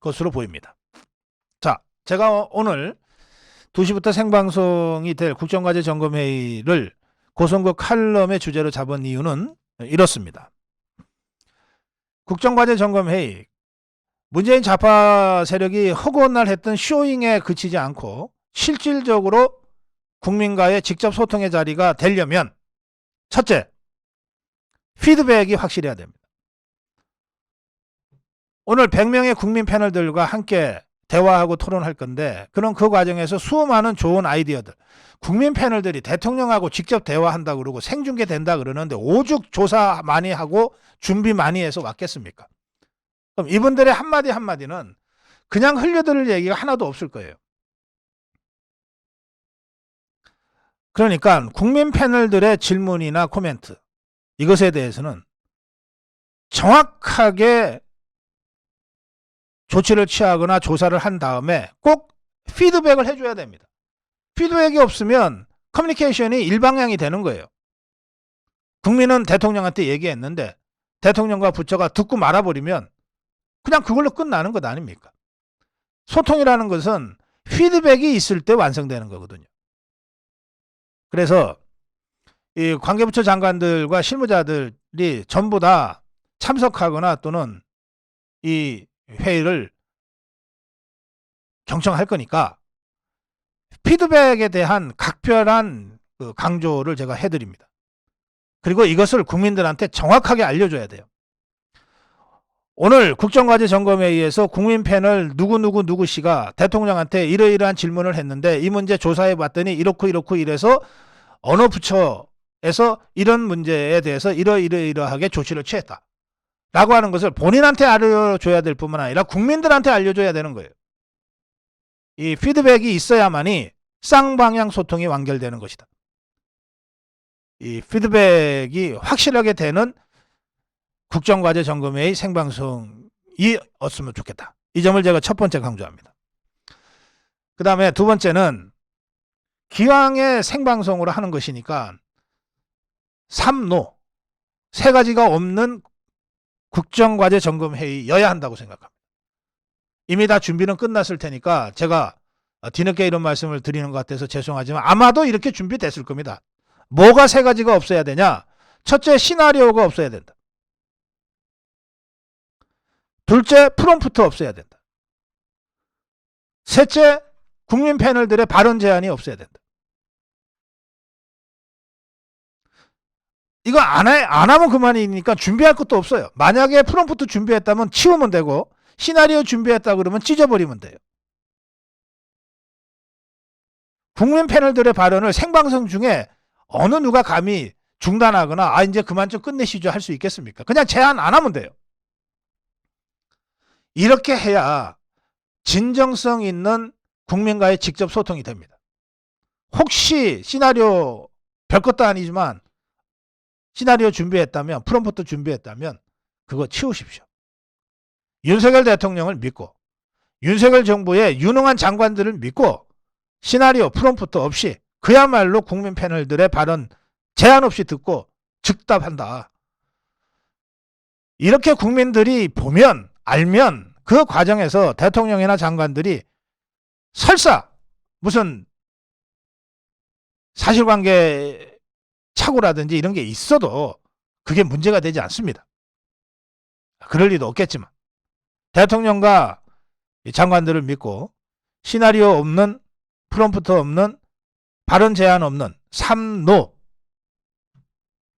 것으로 보입니다. 자, 제가 오늘 2시부터 생방송이 될 국정과제 점검회의를 고성국 칼럼의 주제로 잡은 이유는 이렇습니다. 국정과제 점검회의, 문재인 좌파 세력이 허구한 날 했던 쇼잉에 그치지 않고 실질적으로 국민과의 직접 소통의 자리가 되려면 첫째, 피드백이 확실해야 됩니다. 오늘 100명의 국민 패널들과 함께 대화하고 토론할 건데 그럼 그 과정에서 수많은 좋은 아이디어들, 국민 패널들이 대통령하고 직접 대화한다 그러고 생중계 된다 그러는데 오죽 조사 많이 하고 준비 많이 해서 왔겠습니까? 그럼 이분들의 한마디 한마디는 그냥 흘려들을 얘기가 하나도 없을 거예요. 그러니까 국민 패널들의 질문이나 코멘트, 이것에 대해서는 정확하게 조치를 취하거나 조사를 한 다음에 꼭 피드백을 해줘야 됩니다. 피드백이 없으면 커뮤니케이션이 일방향이 되는 거예요. 국민은 대통령한테 얘기했는데 대통령과 부처가 듣고 말아버리면 그냥 그걸로 끝나는 것 아닙니까? 소통이라는 것은 피드백이 있을 때 완성되는 거거든요. 그래서 이 관계부처 장관들과 실무자들이 전부 다 참석하거나 또는 이 회의를 경청할 거니까 피드백에 대한 각별한 강조를 제가 해드립니다. 그리고 이것을 국민들한테 정확하게 알려줘야 돼요. 오늘 국정과제 점검회의에서 국민 패널 누구 씨가 대통령한테 이러이러한 질문을 했는데 이 문제 조사해 봤더니 이렇고 이래서 어느 부처에서 이런 문제에 대해서 이러이러하게 조치를 취했다 라고 하는 것을 본인한테 알려줘야 될 뿐만 아니라 국민들한테 알려줘야 되는 거예요. 이 피드백이 있어야만이 쌍방향 소통이 완결되는 것이다. 이 피드백이 확실하게 되는 국정과제 점검회의 생방송이었으면 좋겠다. 이 점을 제가 첫 번째 강조합니다. 그 다음에 두 번째는 기왕의 생방송으로 하는 것이니까 3노, 세 가지가 없는 국정과제 점검회의여야 한다고 생각합니다. 이미 다 준비는 끝났을 테니까 제가 뒤늦게 이런 말씀을 드리는 것 같아서 죄송하지만 아마도 이렇게 준비됐을 겁니다. 뭐가 세 가지가 없어야 되냐? 첫째, 시나리오가 없어야 된다. 둘째, 프롬프트 없어야 된다. 셋째, 국민 패널들의 발언 제한이 없어야 된다. 이거 안 하면 그만이니까 준비할 것도 없어요. 만약에 프롬프트 준비했다면 치우면 되고 시나리오 준비했다 그러면 찢어버리면 돼요. 국민 패널들의 발언을 생방송 중에 어느 누가 감히 중단하거나 이제 그만 좀 끝내시죠 할 수 있겠습니까? 그냥 제안 안 하면 돼요. 이렇게 해야 진정성 있는 국민과의 직접 소통이 됩니다. 혹시 시나리오 별것도 아니지만 시나리오 준비했다면, 프롬프트 준비했다면 그거 치우십시오. 윤석열 대통령을 믿고 윤석열 정부의 유능한 장관들을 믿고 시나리오 프롬프트 없이 그야말로 국민 패널들의 발언 제한 없이 듣고 즉답한다. 이렇게 국민들이 보면 알면 그 과정에서 대통령이나 장관들이 설사 무슨 사실관계 착오라든지 이런 게 있어도 그게 문제가 되지 않습니다. 그럴 리도 없겠지만 대통령과 장관들을 믿고 시나리오 없는, 프롬프트 없는, 발언 제한 없는 3노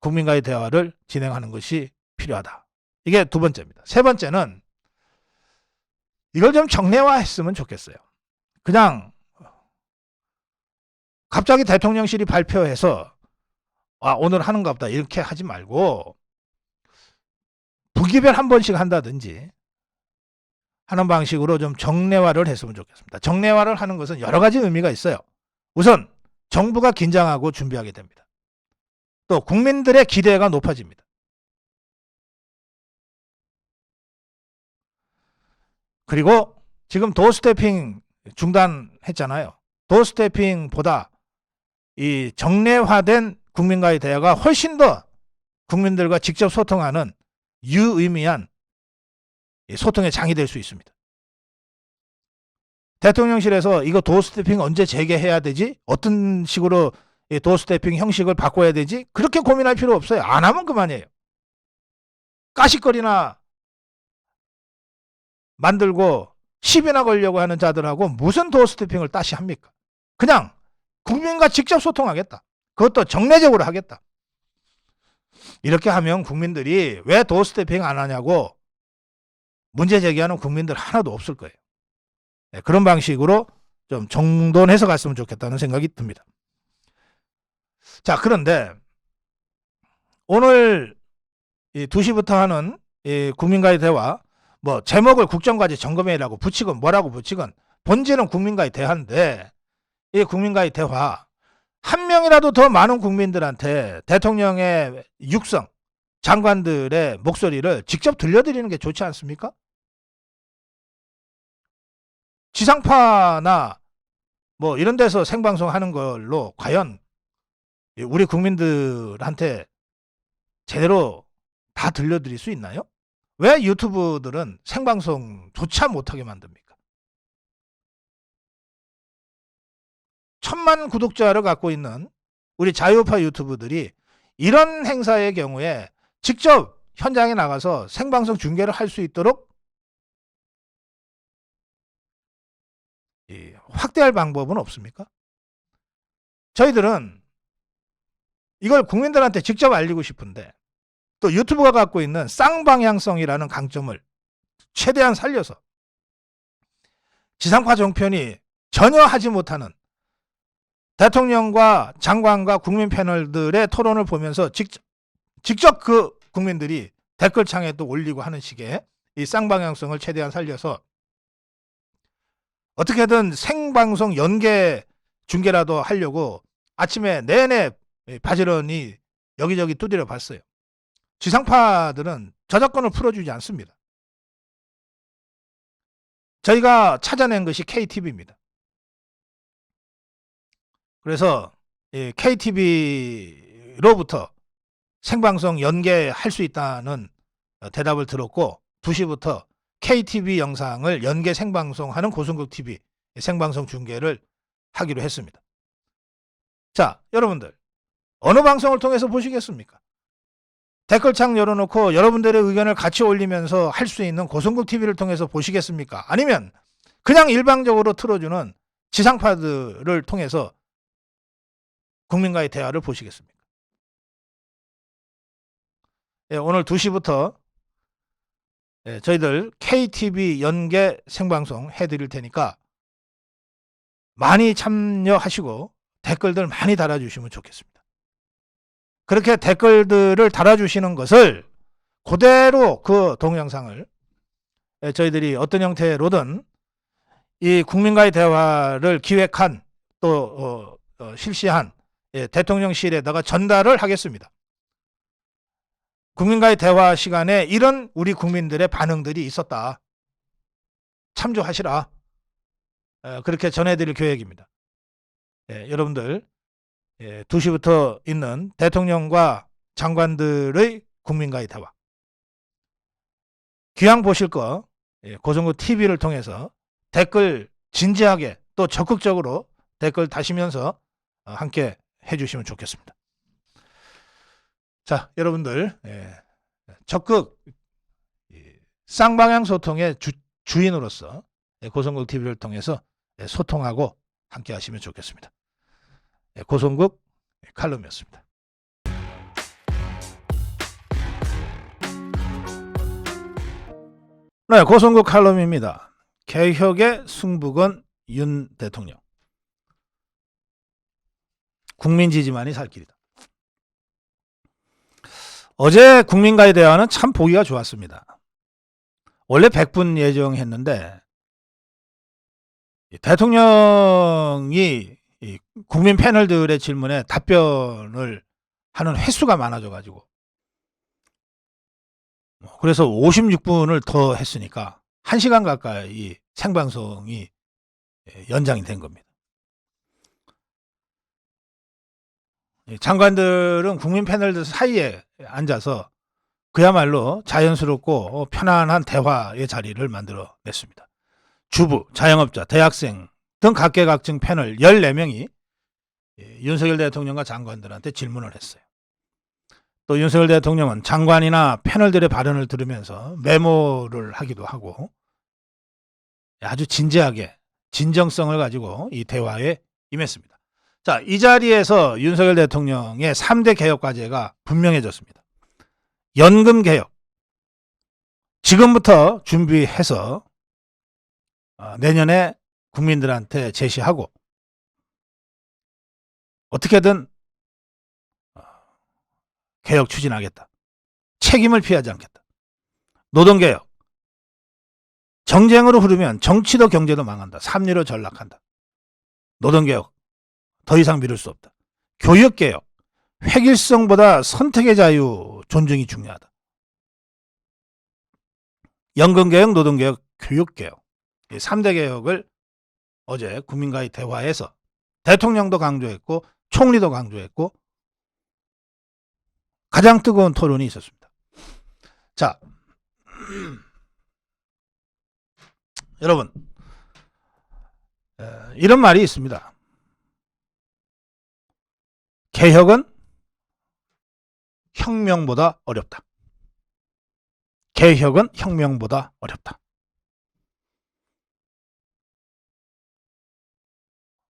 국민과의 대화를 진행하는 것이 필요하다. 이게 두 번째입니다. 세 번째는 이걸 좀 정례화했으면 좋겠어요. 그냥 갑자기 대통령실이 발표해서 오늘 하는가 보다 이렇게 하지 말고 부기별 한 번씩 한다든지 하는 방식으로 좀 정례화를 했으면 좋겠습니다. 정례화를 하는 것은 여러 가지 의미가 있어요. 우선 정부가 긴장하고 준비하게 됩니다. 또 국민들의 기대가 높아집니다. 그리고 지금 도어스태핑 중단했잖아요. 도어스태핑보다 이 정례화된 국민과의 대화가 훨씬 더 국민들과 직접 소통하는 유의미한 소통의 장이 될 수 있습니다. 대통령실에서 이거 도어스태핑 언제 재개해야 되지? 어떤 식으로 도어스태핑 형식을 바꿔야 되지? 그렇게 고민할 필요 없어요. 안 하면 그만이에요. 까식거리나 만들고 시비나 걸려고 하는 자들하고 무슨 도어스태핑을 다시 합니까? 그냥 국민과 직접 소통하겠다. 그것도 정례적으로 하겠다. 이렇게 하면 국민들이 왜 도어스태핑 안 하냐고 문제 제기하는 국민들 하나도 없을 거예요. 네, 그런 방식으로 좀 정돈해서 갔으면 좋겠다는 생각이 듭니다. 자, 그런데 오늘 2시부터 하는 국민과의 대화, 뭐 제목을 국정과제 점검회의라고 붙이건 뭐라고 붙이건 본질은 국민과의 대화인데 이 국민과의 대화 한 명이라도 더 많은 국민들한테 대통령의 육성, 장관들의 목소리를 직접 들려드리는 게 좋지 않습니까? 지상파나 뭐 이런 데서 생방송 하는 걸로 과연 우리 국민들한테 제대로 다 들려드릴 수 있나요? 왜 유튜브들은 생방송조차 못하게 만듭니까? 1000만 구독자를 갖고 있는 우리 자유파 유튜브들이 이런 행사의 경우에 직접 현장에 나가서 생방송 중계를 할 수 있도록 확대할 방법은 없습니까? 저희들은 이걸 국민들한테 직접 알리고 싶은데 또 유튜브가 갖고 있는 쌍방향성이라는 강점을 최대한 살려서 지상파 종편이 전혀 하지 못하는 대통령과 장관과 국민 패널들의 토론을 보면서 직접 그 국민들이 댓글창에 또 올리고 하는 식의 이 쌍방향성을 최대한 살려서 어떻게든 생방송 연계 중계라도 하려고 아침에 내내 바지런히 여기저기 두드려 봤어요. 지상파들은 저작권을 풀어주지 않습니다. 저희가 찾아낸 것이 KTV입니다. 그래서 KTV로부터 생방송 연계할 수 있다는 대답을 들었고 2시부터 KTV 영상을 연계 생방송하는 고승국 TV 생방송 중계를 하기로 했습니다. 자, 여러분들 어느 방송을 통해서 보시겠습니까? 댓글창 열어놓고 여러분들의 의견을 같이 올리면서 할 수 있는 고승국 TV를 통해서 보시겠습니까? 아니면 그냥 일방적으로 틀어주는 지상파들을 통해서 국민과의 대화를 보시겠습니까? 오늘 2시부터 저희들 KTV 연계 생방송 해드릴 테니까 많이 참여하시고 댓글들 많이 달아주시면 좋겠습니다. 그렇게 댓글들을 달아주시는 것을 그대로 그 동영상을 저희들이 어떤 형태로든 이 국민과의 대화를 기획한 또 실시한 대통령실에다가 전달을 하겠습니다. 국민과의 대화 시간에 이런 우리 국민들의 반응들이 있었다. 참조하시라. 그렇게 전해드릴 계획입니다. 여러분들 2시부터 있는 대통령과 장관들의 국민과의 대화 귀향 보실 거 고성구 TV를 통해서 댓글 진지하게 또 적극적으로 댓글 다시면서 함께 해주시면 좋겠습니다. 자, 여러분들 적극 쌍방향 소통의 주인으로서 고성국 TV를 통해서 소통하고 함께 하시면 좋겠습니다. 고성국 칼럼이었습니다. 네, 고성국 칼럼입니다. 개혁의 승부건 윤 대통령. 국민 지지만이 살 길이다. 어제 국민과의 대화는 참 보기가 좋았습니다. 원래 100분 예정했는데 대통령이 국민 패널들의 질문에 답변을 하는 횟수가 많아져가지고 그래서 56분을 더 했으니까 1시간 가까이 생방송이 연장이 된 겁니다. 장관들은 국민 패널들 사이에 앉아서 그야말로 자연스럽고 편안한 대화의 자리를 만들어냈습니다. 주부, 자영업자, 대학생 등 각계각층 패널 14명이 윤석열 대통령과 장관들한테 질문을 했어요. 또 윤석열 대통령은 장관이나 패널들의 발언을 들으면서 메모를 하기도 하고 아주 진지하게 진정성을 가지고 이 대화에 임했습니다. 자, 이 자리에서 윤석열 대통령의 3대 개혁 과제가 분명해졌습니다. 연금 개혁. 지금부터 준비해서 내년에 국민들한테 제시하고 어떻게든 개혁 추진하겠다. 책임을 피하지 않겠다. 노동개혁. 정쟁으로 흐르면 정치도 경제도 망한다. 삼리로 전락한다. 노동개혁. 더 이상 미룰 수 없다. 교육개혁. 획일성보다 선택의 자유 존중이 중요하다. 연금개혁, 노동개혁, 교육개혁. 이 3대 개혁을 어제 국민과의 대화에서 대통령도 강조했고 총리도 강조했고 가장 뜨거운 토론이 있었습니다. 자, 여러분 이런 말이 있습니다. 개혁은 혁명보다 어렵다. 개혁은 혁명보다 어렵다.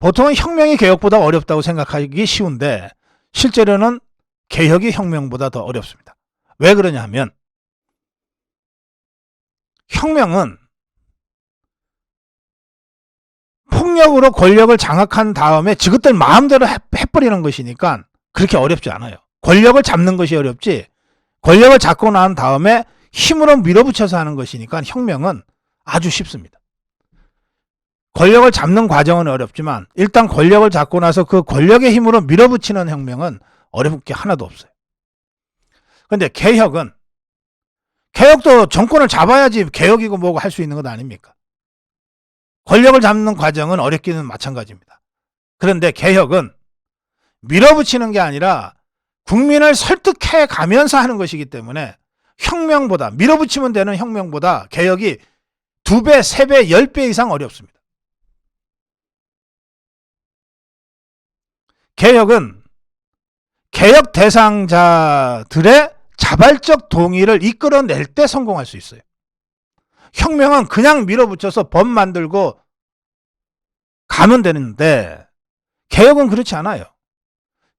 보통은 혁명이 개혁보다 어렵다고 생각하기 쉬운데 실제로는 개혁이 혁명보다 더 어렵습니다. 왜 그러냐 하면 혁명은 폭력으로 권력을 장악한 다음에 지그들 마음대로 해버리는 것이니까 그렇게 어렵지 않아요. 권력을 잡는 것이 어렵지 권력을 잡고 난 다음에 힘으로 밀어붙여서 하는 것이니까 혁명은 아주 쉽습니다. 권력을 잡는 과정은 어렵지만 일단 권력을 잡고 나서 그 권력의 힘으로 밀어붙이는 혁명은 어려울 게 하나도 없어요. 그런데 개혁도 정권을 잡아야지 개혁이고 뭐고 할 수 있는 것 아닙니까? 권력을 잡는 과정은 어렵기는 마찬가지입니다. 그런데 개혁은 밀어붙이는 게 아니라 국민을 설득해 가면서 하는 것이기 때문에 혁명보다 밀어붙이면 되는 혁명보다 개혁이 2배, 3배, 10배 이상 어렵습니다. 개혁은 개혁 대상자들의 자발적 동의를 이끌어낼 때 성공할 수 있어요. 혁명은 그냥 밀어붙여서 법 만들고 가면 되는데 개혁은 그렇지 않아요.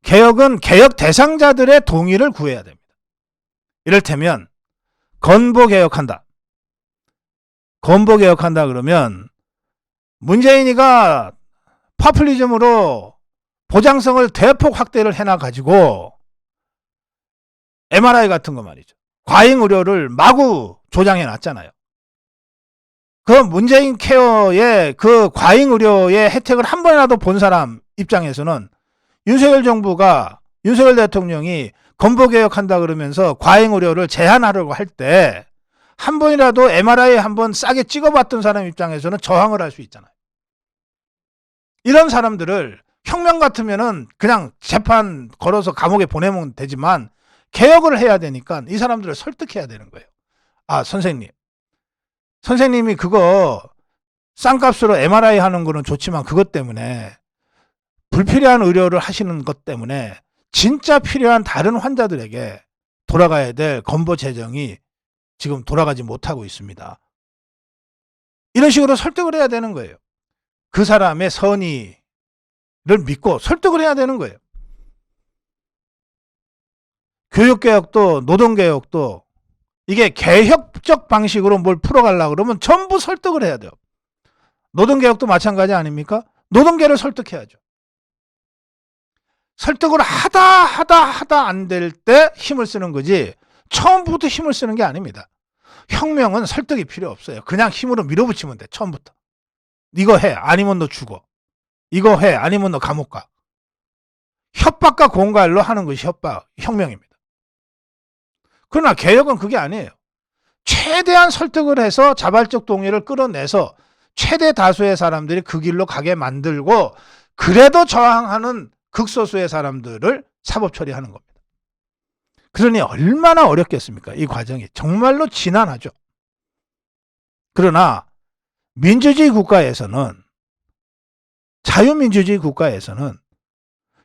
개혁은 개혁 대상자들의 동의를 구해야 됩니다. 이를테면 건보 개혁한다. 건보개혁한다 그러면 문재인이가 파퓰리즘으로 보장성을 대폭 확대를 해놔가지고 MRI 같은 거 말이죠. 과잉 의료를 마구 조장해놨잖아요. 그 문재인 케어의 그 과잉 의료의 혜택을 한 번이라도 본 사람 입장에서는 윤석열 정부가, 윤석열 대통령이 건보개혁한다 그러면서 과잉 의료를 제한하려고 할 때 한 번이라도 MRI 한번 싸게 찍어봤던 사람 입장에서는 저항을 할 수 있잖아요. 이런 사람들을 혁명 같으면은 그냥 재판 걸어서 감옥에 보내면 되지만 개혁을 해야 되니까 이 사람들을 설득해야 되는 거예요. 아, 선생님이 그거 싼값으로 MRI 하는 거는 좋지만 그것 때문에 불필요한 의료를 하시는 것 때문에 진짜 필요한 다른 환자들에게 돌아가야 될 건보 재정이 지금 돌아가지 못하고 있습니다. 이런 식으로 설득을 해야 되는 거예요. 그 사람의 선의를 믿고 설득을 해야 되는 거예요. 교육개혁도 노동개혁도 이게 개혁적 방식으로 뭘 풀어가려고 그러면 전부 설득을 해야 돼요. 노동개혁도 마찬가지 아닙니까? 노동계를 설득해야죠. 설득을 하다 안 될 때 힘을 쓰는 거지 처음부터 힘을 쓰는 게 아닙니다. 혁명은 설득이 필요 없어요. 그냥 힘으로 밀어붙이면 돼. 처음부터. 이거 해. 아니면 너 죽어. 이거 해. 아니면 너 감옥 가. 협박과 공갈로 하는 것이 혁명입니다. 그러나 개혁은 그게 아니에요. 최대한 설득을 해서 자발적 동의를 끌어내서 최대 다수의 사람들이 그 길로 가게 만들고 그래도 저항하는 극소수의 사람들을 사법 처리하는 겁니다. 그러니 얼마나 어렵겠습니까? 이 과정이 정말로 지난하죠. 그러나 민주주의 국가에서는, 자유민주주의 국가에서는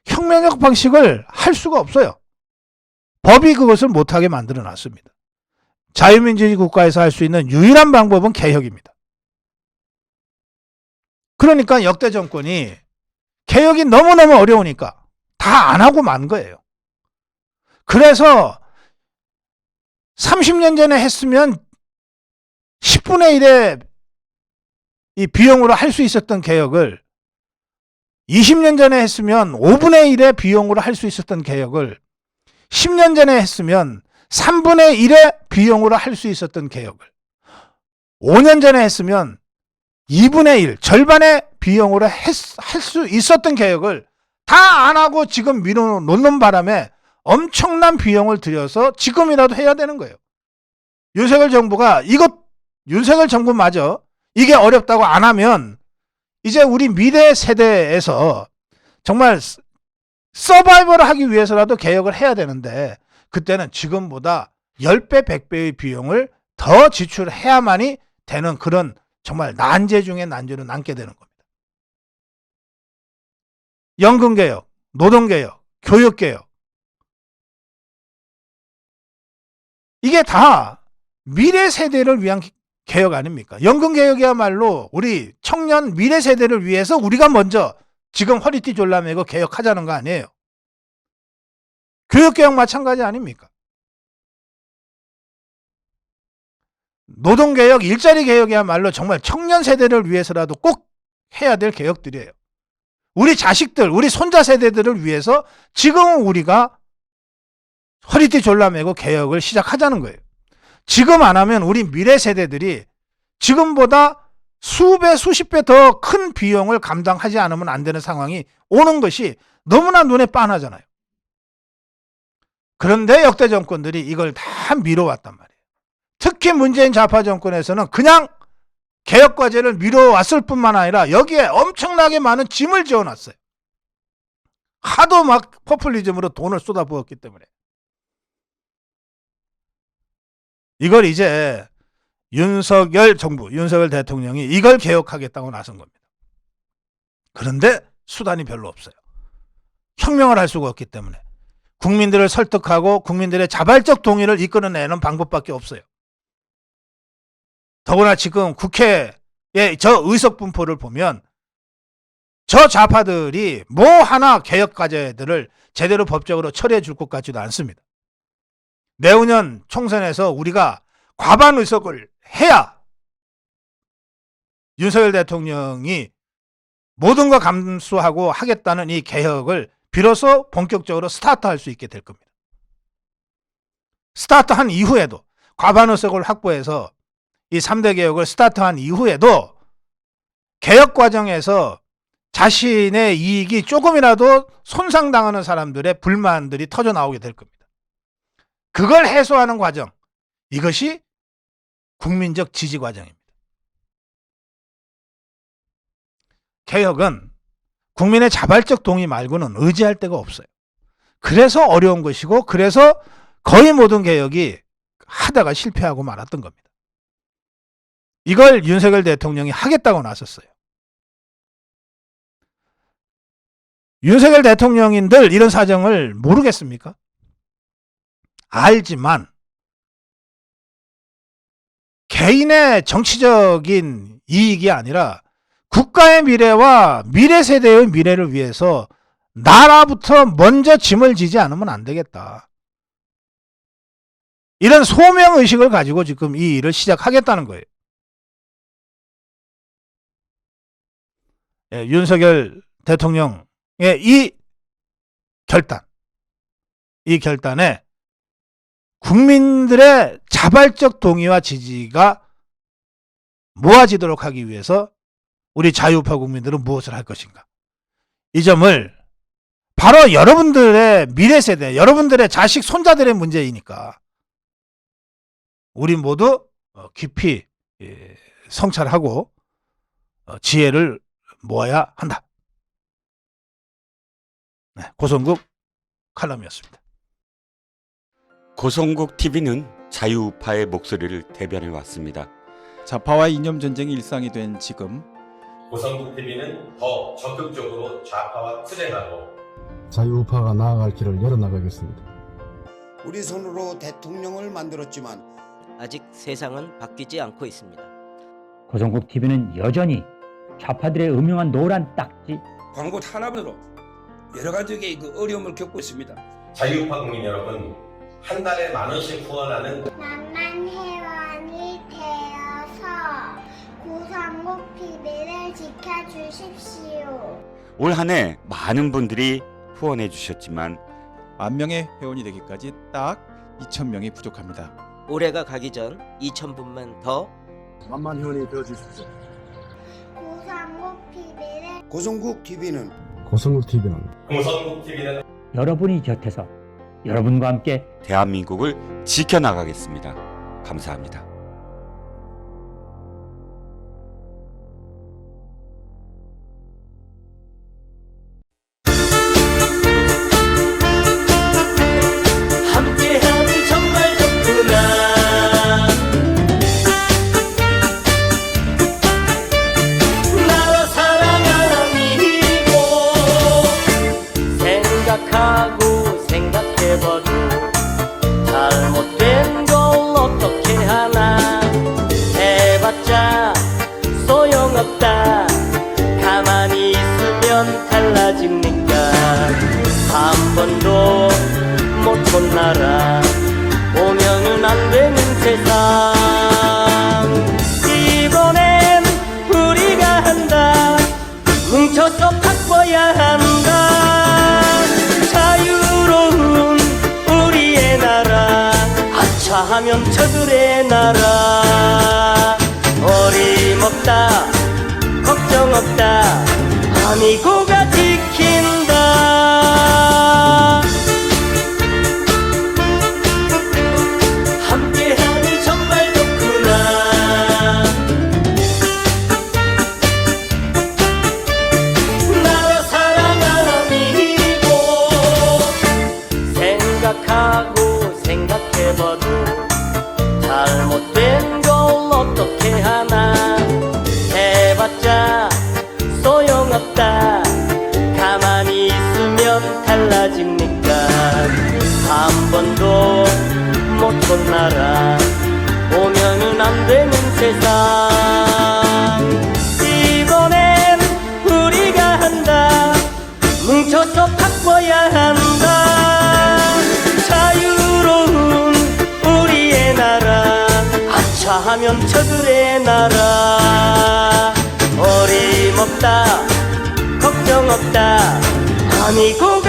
혁명적 방식을 할 수가 없어요. 법이 그것을 못하게 만들어 놨습니다. 자유민주주의 국가에서 할 수 있는 유일한 방법은 개혁입니다. 그러니까 역대 정권이 개혁이 너무너무 어려우니까 다 안 하고 만 거예요. 그래서 30년 전에 했으면 10분의 1의 이 비용으로 할 수 있었던 개혁을 20년 전에 했으면 5분의 1의 비용으로 할 수 있었던 개혁을 10년 전에 했으면 3분의 1의 비용으로 할 수 있었던 개혁을 5년 전에 했으면 2분의 1, 절반의 비용으로 할 수 있었던 개혁을 다 안 하고 지금 밀어놓는 바람에 엄청난 비용을 들여서 지금이라도 해야 되는 거예요. 윤석열 정부가 윤석열 정부마저 이게 어렵다고 안 하면 이제 우리 미래 세대에서 정말 서바이벌을 하기 위해서라도 개혁을 해야 되는데 그때는 지금보다 10배, 100배의 비용을 더 지출해야만이 되는 그런 정말 난제 중에 난제로 남게 되는 겁니다. 연금개혁, 노동개혁, 교육개혁 이게 다 미래 세대를 위한 개혁 아닙니까? 연금개혁이야말로 우리 청년 미래 세대를 위해서 우리가 먼저 지금 허리띠 졸라매고 개혁하자는 거 아니에요. 교육개혁 마찬가지 아닙니까? 노동개혁, 일자리개혁이야말로 정말 청년 세대를 위해서라도 꼭 해야 될 개혁들이에요. 우리 자식들, 우리 손자 세대들을 위해서 지금은 우리가 허리띠 졸라매고 개혁을 시작하자는 거예요. 지금 안 하면 우리 미래 세대들이 지금보다 수배, 수십 배 더 큰 비용을 감당하지 않으면 안 되는 상황이 오는 것이 너무나 눈에 빤하잖아요. 그런데 역대 정권들이 이걸 다 미뤄왔단 말이에요. 특히 문재인 좌파 정권에서는 그냥 개혁과제를 미뤄왔을 뿐만 아니라 여기에 엄청나게 많은 짐을 지어놨어요. 하도 막 포퓰리즘으로 돈을 쏟아부었기 때문에. 이걸 이제 윤석열 정부, 윤석열 대통령이 이걸 개혁하겠다고 나선 겁니다. 그런데 수단이 별로 없어요. 혁명을 할 수가 없기 때문에. 국민들을 설득하고 국민들의 자발적 동의를 이끌어내는 방법밖에 없어요. 더구나 지금 국회의 저 의석 분포를 보면 저 좌파들이 뭐 하나 개혁과제들을 제대로 법적으로 처리해 줄 것 같지도 않습니다. 내후년 총선에서 우리가 과반 의석을 해야 윤석열 대통령이 모든 거 감수하고 하겠다는 이 개혁을 비로소 본격적으로 스타트할 수 있게 될 겁니다. 스타트한 이후에도 과반 의석을 확보해서 이 3대 개혁을 스타트한 이후에도 개혁 과정에서 자신의 이익이 조금이라도 손상당하는 사람들의 불만들이 터져 나오게 될 겁니다. 그걸 해소하는 과정, 이것이 국민적 지지 과정입니다. 개혁은 국민의 자발적 동의 말고는 의지할 데가 없어요. 그래서 어려운 것이고, 그래서 거의 모든 개혁이 하다가 실패하고 말았던 겁니다. 이걸 윤석열 대통령이 하겠다고 나섰어요. 윤석열 대통령인들 이런 사정을 모르겠습니까? 알지만 개인의 정치적인 이익이 아니라 국가의 미래와 미래 세대의 미래를 위해서 나라부터 먼저 짐을 지지 않으면 안 되겠다. 이런 소명의식을 가지고 지금 이 일을 시작하겠다는 거예요. 예, 윤석열 대통령의 이 결단에 국민들의 자발적 동의와 지지가 모아지도록 하기 위해서 우리 자유우파 국민들은 무엇을 할 것인가? 이 점을 바로 여러분들의 미래 세대, 여러분들의 자식, 손자들의 문제이니까 우리 모두 깊이 성찰하고 지혜를 모아야 한다. 네, 고성국 칼럼이었습니다. 고성국 TV는 자유우파의 목소리를 대변해 왔습니다. 좌파와 이념 전쟁이 일상이 된 지금 고성국 TV는 더 적극적으로 좌파와 투쟁하고 자유우파가 나아갈 길을 열어나가겠습니다. 우리 손으로 대통령을 만들었지만 아직 세상은 바뀌지 않고 있습니다. 고성국 TV는 여전히 좌파들의 음흉한 노란 딱지, 광고 탄압으로 여러 가지의 그 어려움을 겪고 있습니다. 자유우파 국민 여러분, 한 달에 10,000원씩 후원하는 만만 회원이 되어서 고성국 TV를 지켜주십시오. 올 한 해 많은 분들이 후원해 주셨지만 10,000명의 회원이 되기까지 딱 2,000명이 부족합니다. 올해가 가기 전 2,000분만 더 만만 회원이 되어주십시오. 고성국 TV를 고성국 TV는 고성국 TV는 여러분이 곁에서 여러분과 함께 대한민국을 지켜나가겠습니다. 감사합니다. 함께하니 정말 좋구나. 나라 사랑하니고 생각하고 생각해봐도 잘못된 걸 어떻게 하나. 해봤자 소용없다. 가만히 있으면 달라집니까? 한 번도 못 혼나라. 오면은 안 되는 세상. 이번엔 우리가 한다. 뭉쳐서 바꿔야 한다. 자유로운 우리의 나라. 아차하면 저들의 나라. 어림없다 걱정 없다. 아미고가 지킨다. 함께하니 정말 좋구나. 나라 사랑하니고 생각하고 생각해봐도 잘못된 걸 어떻게 하나. 해봤자 소용없다. 가만히 있으면 달라집니까? 한 번도 못 혼나라. 오면은 안 되는 세상. 이번엔 우리가 한다. 뭉쳐서 바꿔야 한다. 자유로운 우리의 나라. 아차하면 저들의 나라. 있다. 아미고가